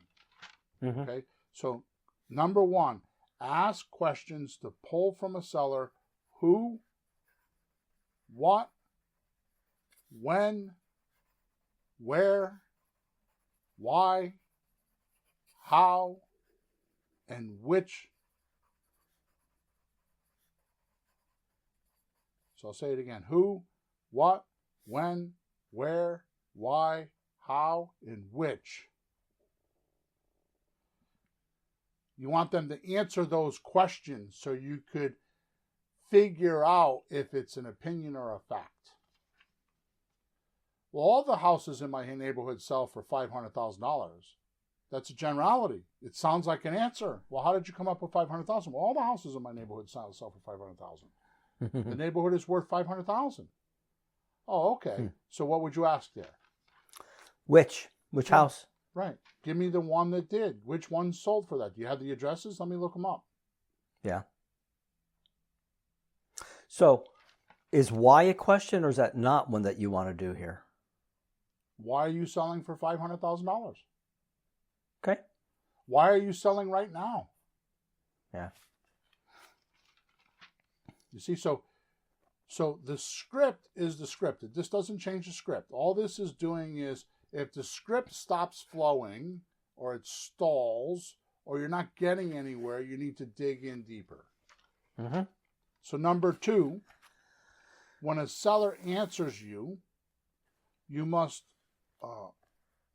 Mm-hmm. Okay? So number 1, ask questions to pull from a seller who, what, when, where, why, how, and which. So I'll say it again. Who, what, when, where, why, how, and which. You want them to answer those questions so you could figure out if it's an opinion or a fact. Well, all the houses in my neighborhood sell for $500,000. That's a generality. It sounds like an answer. Well, how did you come up with $500,000? Well, all the houses in my neighborhood sell for $500,000. The neighborhood is worth $500,000. Oh, okay. So what would you ask there? Which house? Right. Give me the one that did. Which one sold for that? Do you have the addresses? Let me look them up. Yeah. So is why a question, or is that not one that you want to do here? Why are you selling for $500,000? Okay. Why are you selling right now? Yeah. You see, so the script is the script. This doesn't change the script. All this is doing is, if the script stops flowing, or it stalls, or you're not getting anywhere, you need to dig in deeper. Mm-hmm. So number 2, when a seller answers you, you must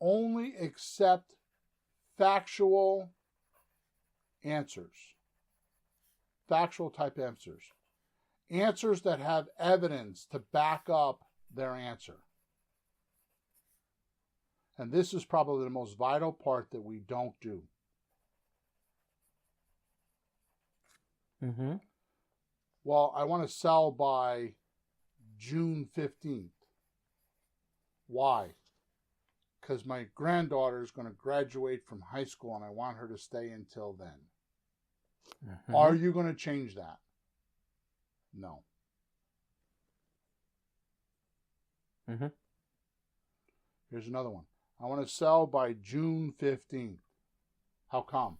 only accept factual answers. Factual type answers. Answers that have evidence to back up their answer. And this is probably the most vital part that we don't do. Mm-hmm. Well, I want to sell by June 15th. Why? Because my granddaughter is going to graduate from high school and I want her to stay until then. Mm-hmm. Are you going to change that? No. Mm-hmm. Here's another one. I want to sell by June 15th. How come?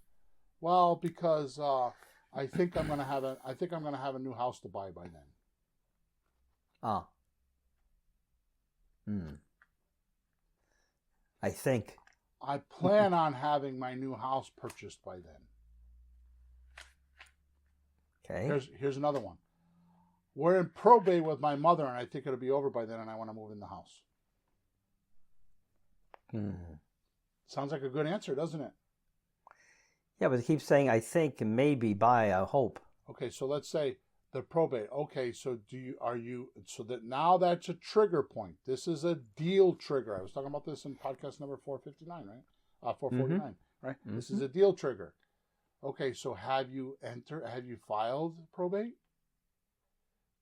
Well, because I think I'm gonna have a new house to buy by then. Ah. Hmm. I think. I plan on having my new house purchased by then. Okay. Here's another one. We're in probate with my mother, and I think it'll be over by then, and I want to move in the house. Hmm. Sounds like a good answer, doesn't it? Yeah, but it keeps saying I think and maybe by I hope. Okay, so let's say the probate. Okay, so so that now that's a trigger point. This is a deal trigger. I was talking about this in podcast number 459, right? 449, right? Mm-hmm. This is a deal trigger. Okay, so have you filed probate?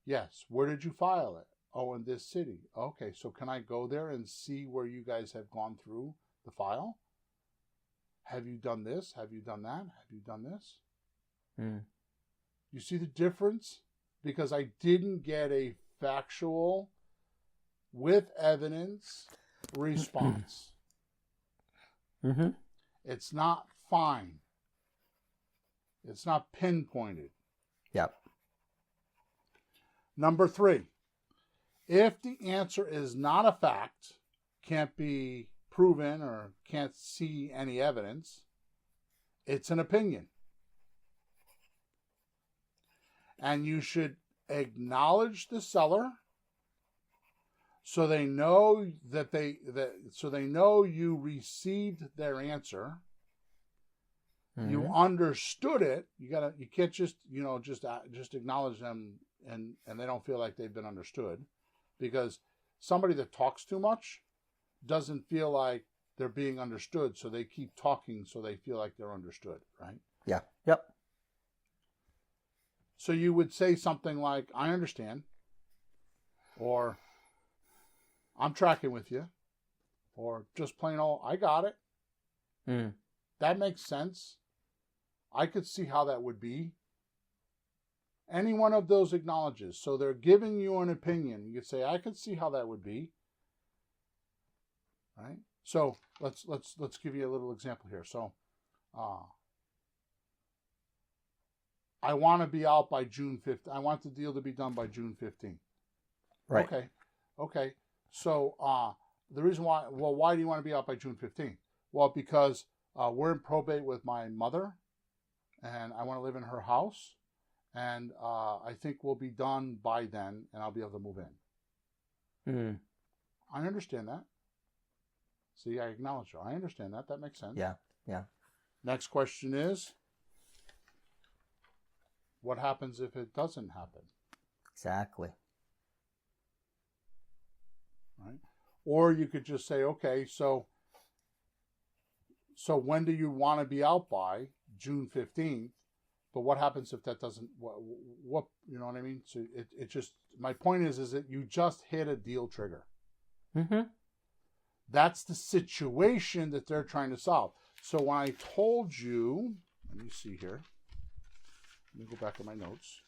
Yes. Where did you file it? Oh, in this city. Okay, so can I go there and see where you guys have gone through the file? Have you done this? Have you done that? Have you done this? Hmm. You see the difference? Because I didn't get a factual, with evidence response. Mm-hmm. It's not fine. It's not pinpointed. Yep. Number 3, if the answer is not a fact, can't be proven or can't see any evidence, it's an opinion. And you should acknowledge the seller so they know so they know you received their answer. Mm-hmm. You understood it. You can't just acknowledge them and they don't feel like they've been understood, because somebody that talks too much doesn't feel like they're being understood, so they keep talking so they feel like they're understood, right? Yeah. Yep. So you would say something like, I understand, or I'm tracking with you, or just plain old, I got it. Mm. That makes sense. I could see how that would be. Any one of those acknowledges. So they're giving you an opinion. You could say, I could see how that would be. Right? So let's give you a little example here. So I want to be out by June 5th. I want the deal to be done by June 15th. Right. Okay. So the reason why do you want to be out by June 15th? Well, because we're in probate with my mother, and I want to live in her house, and I think we'll be done by then, and I'll be able to move in. Mm. I understand that. See, I acknowledge her. I understand that. That makes sense. Yeah. Yeah. Next question is, what happens if it doesn't happen? Exactly. Right? Or you could just say, okay, so when do you want to be out by? June 15th. But what happens if that doesn't, what you know what I mean? So it just, my point is that you just hit a deal trigger. Mm-hmm. That's the situation that they're trying to solve. So when I told you, let me see here. Let me go back to my notes.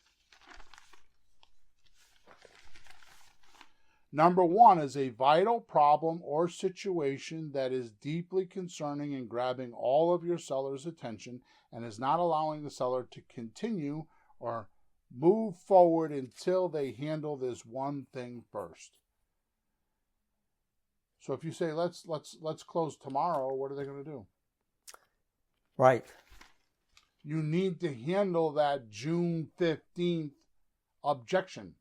Number 1 is a vital problem or situation that is deeply concerning and grabbing all of your seller's attention and is not allowing the seller to continue or move forward until they handle this one thing first. So if you say let's close tomorrow, what are they going to do? Right. You need to handle that June 15th objection.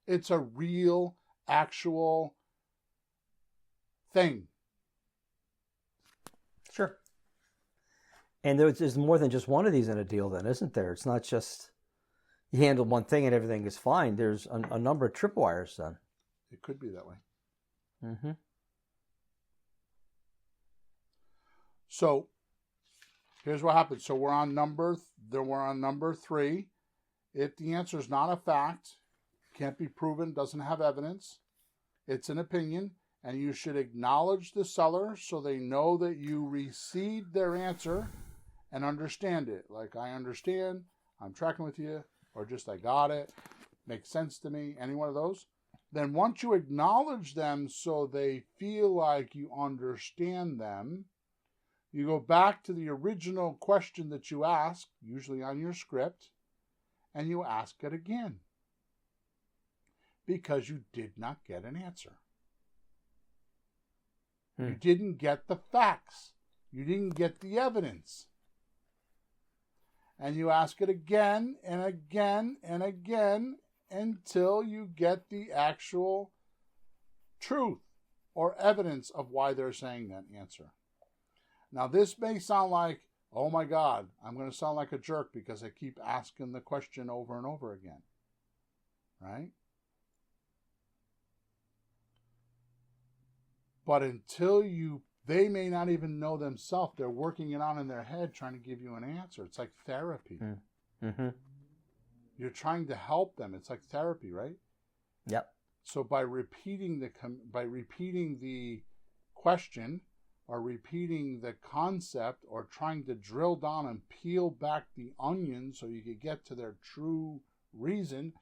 It's a real, actual thing. Sure. And there's more than just one of these in a deal then, isn't there? It's not just you handle one thing and everything is fine. There's a number of tripwires then. It could be that way. Mm-hmm. So here's what happens. So we're on number 3. If the answer is not a fact, can't be proven, doesn't have evidence, it's an opinion, and you should acknowledge the seller so they know that you received their answer and understand it. Like, I understand, I'm tracking with you, or just I got it, makes sense to me. Any one of those. Then once you acknowledge them so they feel like you understand them, you go back to the original question that you asked, usually on your script, and you ask it again. Because you did not get an answer. You didn't get the facts. You didn't get the evidence. And you ask it again and again and again until you get the actual truth or evidence of why they're saying that answer. Now, this may sound like, oh my God, I'm going to sound like a jerk because I keep asking the question over and over again. Right? But until they may not even know themselves. They're working it on in their head, trying to give you an answer. It's like therapy. Mm-hmm. You're trying to help them. It's like therapy, right? Yep. So by repeating the question or repeating the concept or trying to drill down and peel back the onion so you could get to their true reason,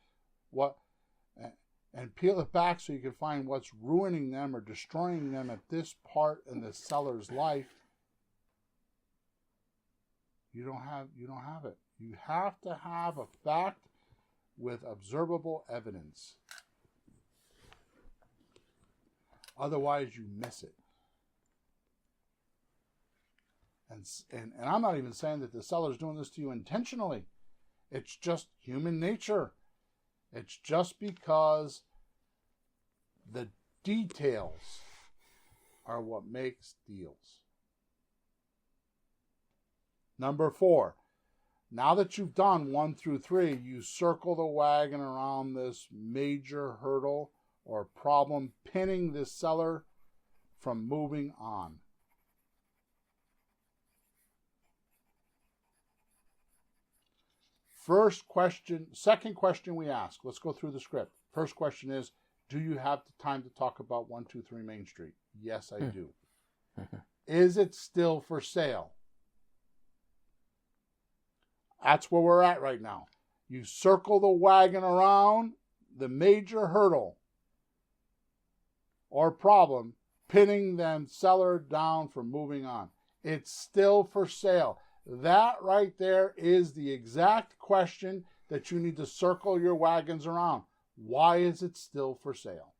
and peel it back so you can find what's ruining them or destroying them at this part in the seller's life, you don't have it. You have to have a fact with observable evidence. Otherwise, you miss it. And I'm not even saying that the seller's doing this to you intentionally. It's just human nature. It's just because the details are what makes deals. Number 4, now that you've done 1 through 3, you circle the wagon around this major hurdle or problem, pinning the seller from moving on. Second question we ask. Let's go through the script. First question is, do you have the time to talk about 123 Main Street? Yes, I do. Is it still for sale? That's where we're at right now. You circle the wagon around the major hurdle or problem, pinning the seller down from moving on. It's still for sale. That right there is the exact question that you need to circle your wagons around. Why is it still for sale?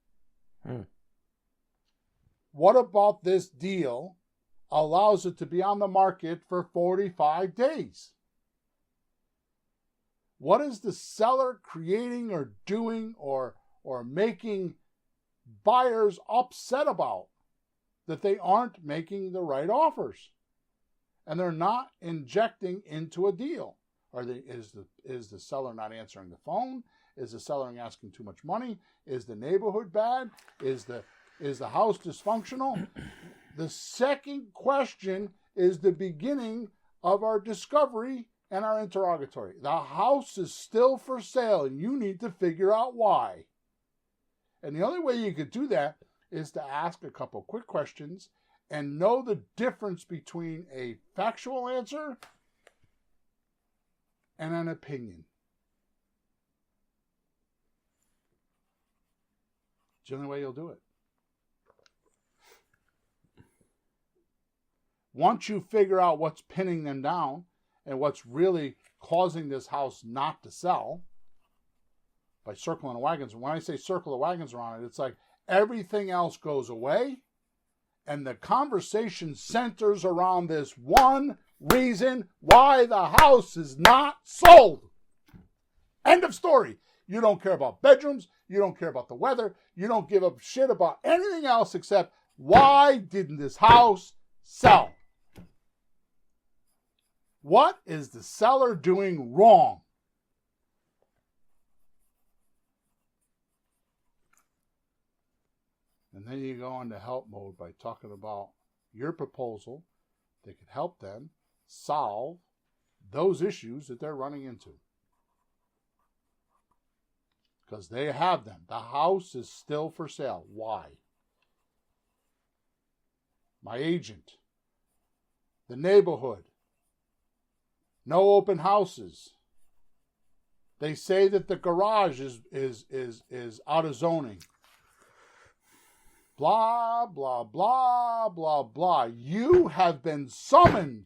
What about this deal allows it to be on the market for 45 days? What is the seller creating or doing or making buyers upset about that they aren't making the right offers? And they're not injecting into a deal. Is the seller not answering the phone? Is the seller asking too much money? Is the neighborhood bad? Is the house dysfunctional? The second question is the beginning of our discovery and our interrogatory. The house is still for sale, and you need to figure out why. And the only way you could do that is to ask a couple quick questions and know the difference between a factual answer and an opinion. It's the only way you'll do it. Once you figure out what's pinning them down and what's really causing this house not to sell by circling the wagons, and when I say circle the wagons around it, it's like everything else goes away and the conversation centers around this one reason why the house is not sold. End of story. You don't care about bedrooms. You don't care about the weather. You don't give a shit about anything else except why didn't this house sell? What is the seller doing wrong? And then you go into help mode by talking about your proposal that could help them solve those issues that they're running into. Because they have them. The house is still for sale. Why? My agent. The neighborhood. No open houses. They say that the garage is out of zoning. blah, blah, blah, blah, blah. You have been summoned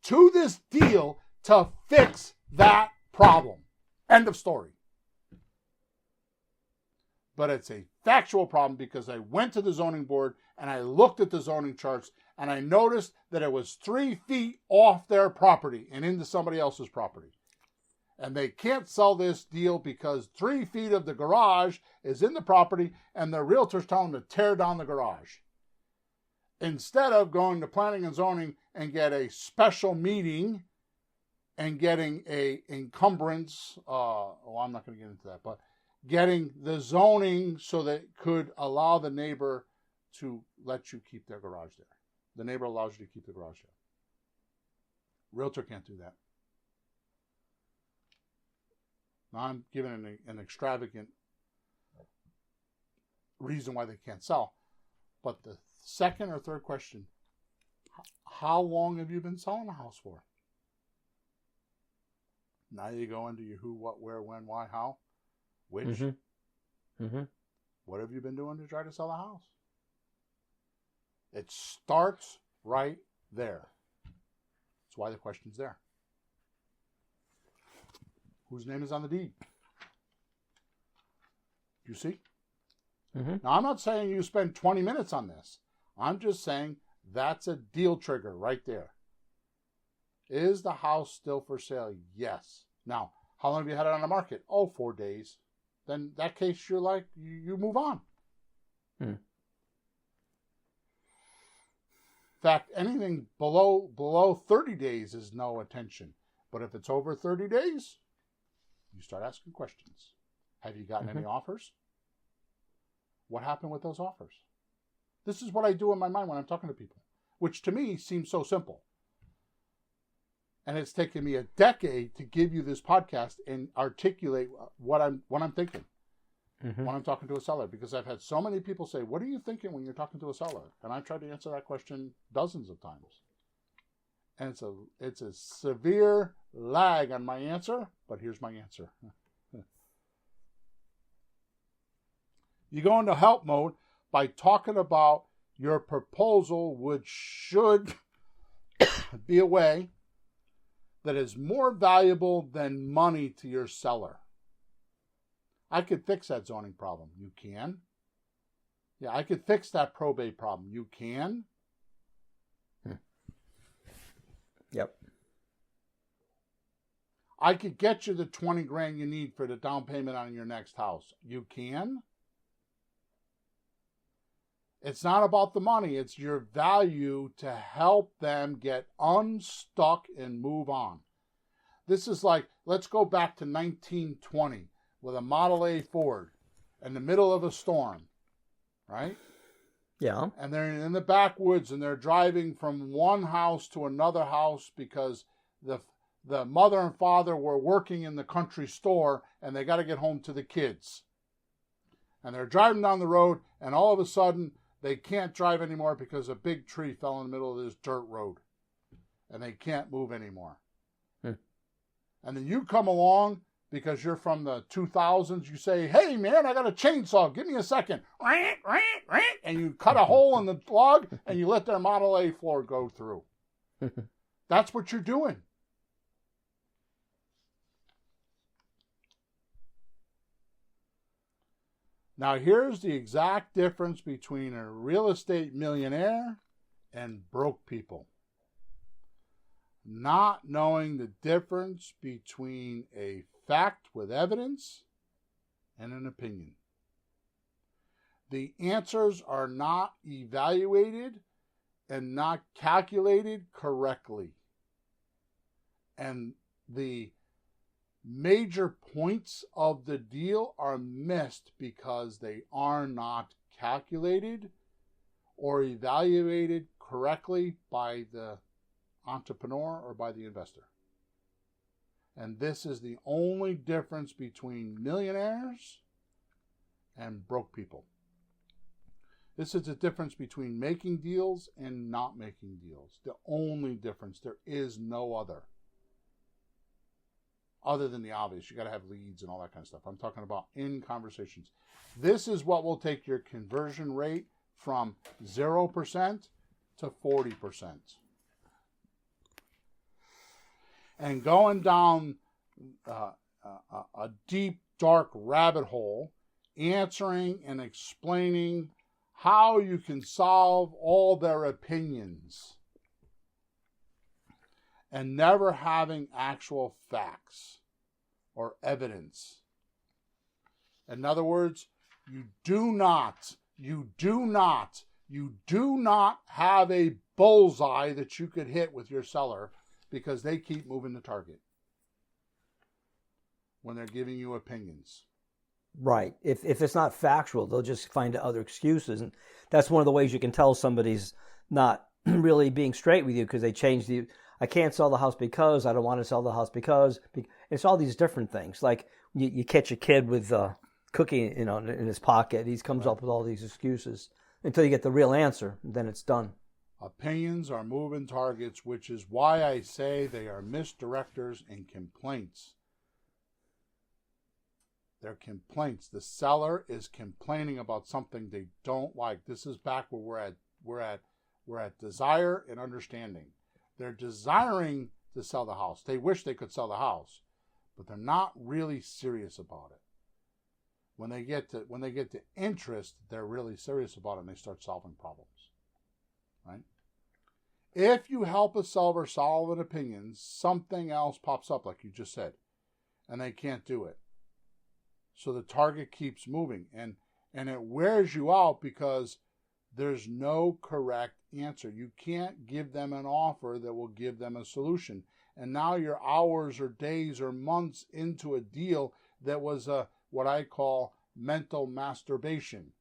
to this deal to fix that problem. End of story. But it's a factual problem because I went to the zoning board and I looked at the zoning charts and I noticed that it was 3 feet off their property and into somebody else's property. And they can't sell this deal because 3 feet of the garage is in the property and the realtor's telling them to tear down the garage. Instead of going to planning and zoning and get a special meeting and getting a encumbrance, I'm not going to get into that, but getting the zoning so that it could allow the neighbor to let you keep their garage there. The neighbor allows you to keep the garage there. Realtor can't do that. Now I'm giving an extravagant reason why they can't sell. But the second or third question, how long have you been selling a house for? Now you go into your who, what, where, when, why, how, which. Mm-hmm. Mm-hmm. What have you been doing to try to sell a house? It starts right there. That's why the question's there. Whose name is on the deed? You see? Mm-hmm. Now, I'm not saying you spend 20 minutes on this. I'm just saying that's a deal trigger right there. Is the house still for sale? Yes. Now, how long have you had it on the market? 4 days. Then in that case, you're like, you move on. In fact, anything below 30 days is no attention. But if it's over 30 days, you start asking questions. Have you gotten any offers? What happened with those offers? This is what I do in my mind when I'm talking to people, which to me seems so simple. And it's taken me a decade to give you this podcast and articulate what I'm thinking when I'm talking to a seller, because I've had so many people say, "What are you thinking when you're talking to a seller?" And I tried to answer that question dozens of times. And it's a severe lag on my answer, but here's my answer. You go into help mode by talking about your proposal, which should be a way that is more valuable than money to your seller. I could fix that zoning problem. You can. Yeah, I could fix that probate problem. You can. Yep. I could get you the 20 grand you need for the down payment on your next house. You can. It's not about the money. It's your value to help them get unstuck and move on. This is like, let's go back to 1920 with a Model A Ford in the middle of a storm, right? Yeah. And they're in the backwoods and they're driving from one house to another house because the mother and father were working in the country store and they got to get home to the kids. And they're driving down the road and all of a sudden they can't drive anymore because a big tree fell in the middle of this dirt road. And they can't move anymore. And then you come along because you're from the 2000s. You say, "Hey, man, I got a chainsaw. Give me a second." And you cut a hole in the log and you let their Model A Ford go through. That's what you're doing. Now, here's the exact difference between a real estate millionaire and broke people. Not knowing the difference between a fact with evidence and an opinion. The answers are not evaluated and not calculated correctly. And the major points of the deal are missed because they are not calculated or evaluated correctly by the entrepreneur or by the investor. And this is the only difference between millionaires and broke people. This is the difference between making deals and not making deals. The only difference. There is no other than the obvious. You got to have leads and all that kind of stuff. I'm talking about in conversations. This is what will take your conversion rate from 0% to 40%. And going down a deep, dark rabbit hole, answering and explaining how you can solve all their opinions, and never having actual facts or evidence. In other words, you do not have a bullseye that you could hit with your seller because they keep moving the target when they're giving you opinions. Right. If it's not factual, they'll just find other excuses. And that's one of the ways you can tell somebody's not really being straight with you, because they change I can't sell the house because, I don't want to sell the house because. It's all these different things. Like you catch a kid with a cookie, in his pocket. He comes up with all these excuses until you get the real answer. And then it's done. Opinions are moving targets, which is why I say they are misdirectors and complaints. They're complaints. The seller is complaining about something they don't like. This is back where we're at desire and understanding. They're desiring to sell the house. They wish they could sell the house, but they're not really serious about it. When they get to interest, they're really serious about it, and they start solving problems. Right? If you help a seller solve an opinion, something else pops up, like you just said, and they can't do it. So the target keeps moving, and it wears you out because there's no correct answer. You can't give them an offer that will give them a solution. And now you're hours or days or months into a deal that was what I call mental masturbation.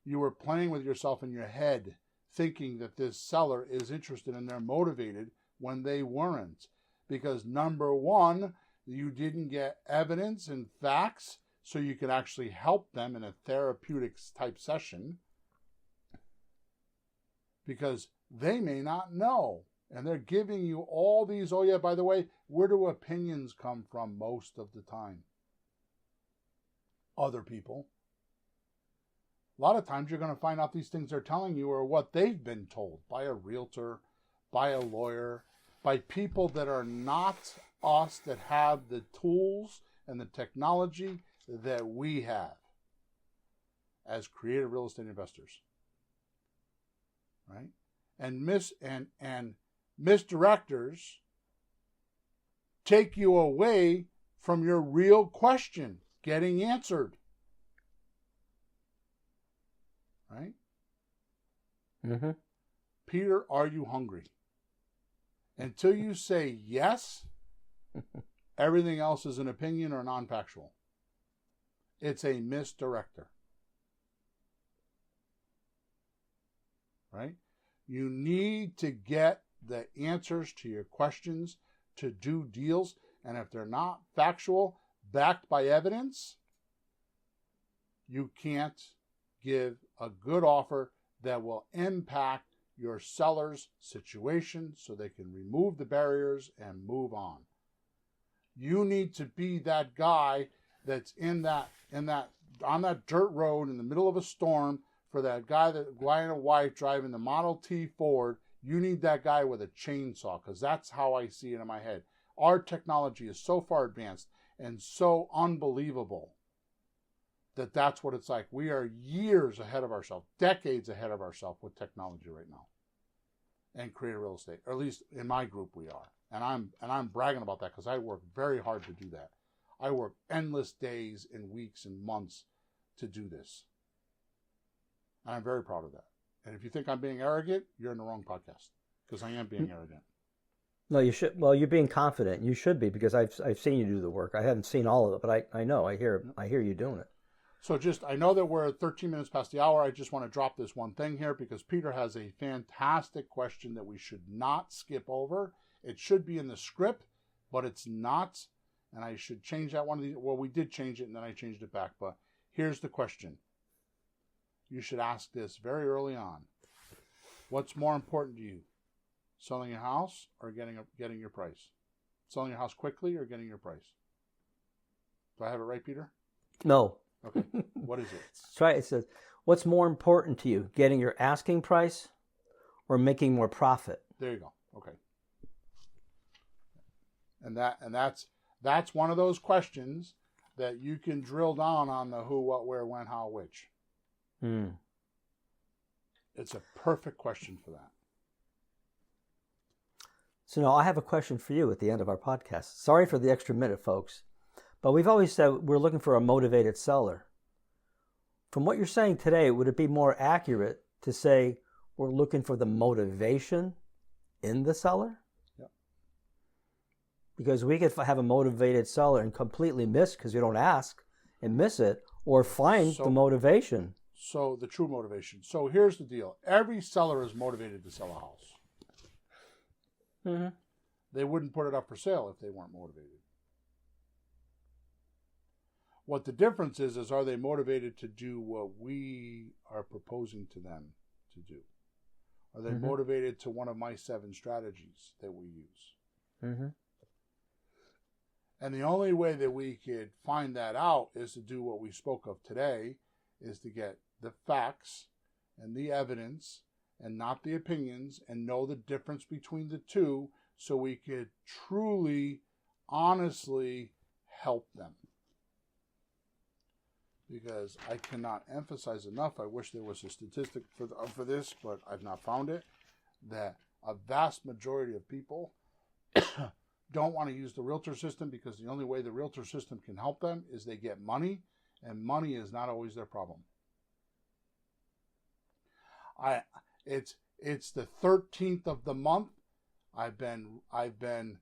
You were playing with yourself in your head, thinking that this seller is interested and they're motivated when they weren't. Because number one, you didn't get evidence and facts so you could actually help them in a therapeutic type session, because they may not know. And they're giving you all these, oh yeah, by the way, where do opinions come from most of the time? Other people. A lot of times you're going to find out these things they're telling you are what they've been told by a realtor, by a lawyer, by people that are not us, that have the tools and the technology that we have as creative real estate investors. Right? And misdirectors take you away from your real question getting answered. Right? Mm-hmm. Peter, are you hungry? Until you say yes, everything else is an opinion or non-factual. It's a misdirector. Right? You need to get the answers to your questions to do deals. And if they're not factual, backed by evidence, you can't give a good offer that will impact your seller's situation so they can remove the barriers and move on. You need to be that guy that's on that dirt road in the middle of a storm for that guy and a wife driving the Model T Ford. You need that guy with a chainsaw, because that's how I see it in my head. Our technology is so far advanced and so unbelievable that that's what it's like. We are years ahead of ourselves, decades ahead of ourselves with technology right now and creative real estate, or at least in my group we are. And I'm bragging about that because I work very hard to do that. I work endless days and weeks and months to do this. And I'm very proud of that. And if you think I'm being arrogant, you're in the wrong podcast, because I am being arrogant. No, you should. Well, you're being confident. You should be, because I've seen you do the work. I haven't seen all of it, but I know. I hear you doing it. So I know that we're 13 minutes past the hour. I just want to drop this one thing here, because Peter has a fantastic question that we should not skip over. It should be in the script, but it's not. And I should change that one of these. Well, we did change it, and then I changed it back. But here's the question. You should ask this very early on. What's more important to you? Selling your house or getting your price? Selling your house quickly or getting your price? Do I have it right, Peter? No. Okay. What is it? Try. It says, What's more important to you, getting your asking price or making more profit? There you go. Okay. And that's one of those questions that you can drill down on the who, what, where, when, how, which. It's a perfect question for that. So now I have a question for you at the end of our podcast. Sorry for the extra minute, folks, but we've always said we're looking for a motivated seller. From what you're saying today, would it be more accurate to say we're looking for the motivation in the seller? Yep. Because we could have a motivated seller and completely miss because we don't ask and miss it, or find the motivation. So the true motivation. So here's the deal. Every seller is motivated to sell a house. Mm-hmm. They wouldn't put it up for sale if they weren't motivated. What the difference is are they motivated to do what we are proposing to them to do? Are they motivated to one of my 7 strategies that we use? Mm-hmm. And the only way that we could find that out is to do what we spoke of today, is to get the facts and the evidence and not the opinions, and know the difference between the two so we could truly, honestly help them. Because I cannot emphasize enough, I wish there was a statistic for this, but I've not found it, that a vast majority of people don't want to use the realtor system because the only way the realtor system can help them is they get money, and money is not always their problem. It's the 13th of the month. I've been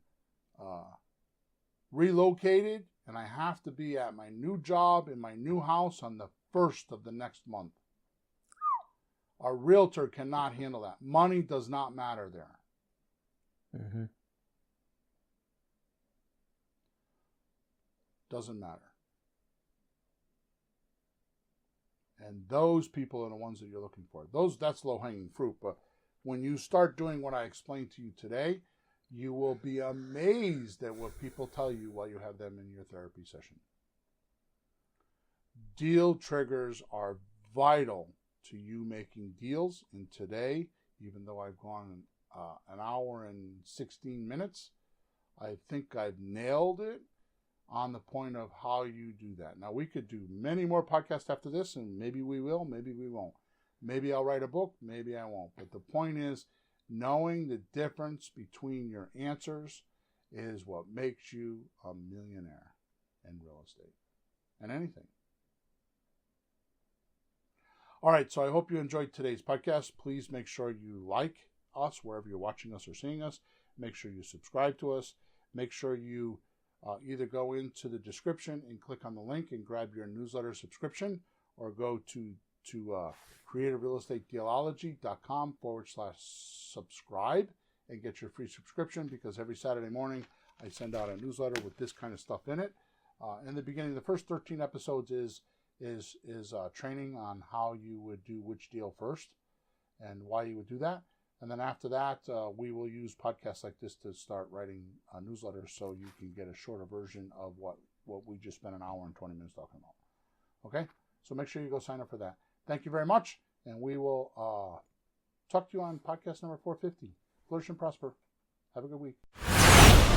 relocated, and I have to be at my new job in my new house on the 1st of the next month. Our realtor cannot handle that. Money does not matter there. Mm-hmm. Doesn't matter. And those people are the ones that you're looking for. That's low-hanging fruit. But when you start doing what I explained to you today, you will be amazed at what people tell you while you have them in your therapy session. Deal triggers are vital to you making deals. And today, even though I've gone an hour and 16 minutes, I think I've nailed it on the point of how you do that. Now, we could do many more podcasts after this, and maybe we will, maybe we won't. Maybe I'll write a book, maybe I won't. But the point is, knowing the difference between your answers is what makes you a millionaire in real estate and anything. All right, so I hope you enjoyed today's podcast. Please make sure you like us wherever you're watching us or seeing us. Make sure you subscribe to us. Make sure you either go into the description and click on the link and grab your newsletter subscription, or go to creativerealestatedealology.com/subscribe and get your free subscription, because every Saturday morning I send out a newsletter with this kind of stuff in it. In the beginning, the first 13 episodes is training on how you would do which deal first and why you would do that. And then after that, we will use podcasts like this to start writing newsletters so you can get a shorter version of what we just spent an hour and 20 minutes talking about. Okay? So make sure you go sign up for that. Thank you very much, and we will talk to you on podcast number 450. Flourish and prosper. Have a good week.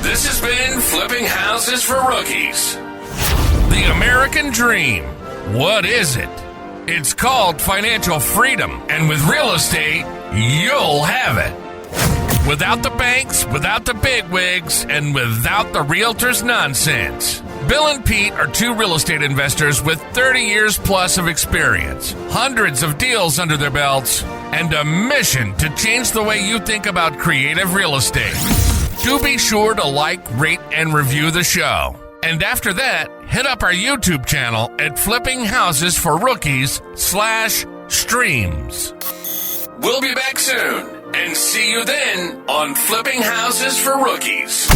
This has been Flipping Houses for Rookies. The American Dream. What is it? It's called financial freedom, and with real estate, you'll have it. Without the banks, without the bigwigs, and without the realtors' nonsense. Bill and Pete are 2 real estate investors with 30 years plus of experience, hundreds of deals under their belts, and a mission to change the way you think about creative real estate. Do be sure to like, rate, and review the show. And after that, hit up our YouTube channel at Flipping Houses for Rookies/streams. We'll be back soon, and see you then on Flipping Houses for Rookies.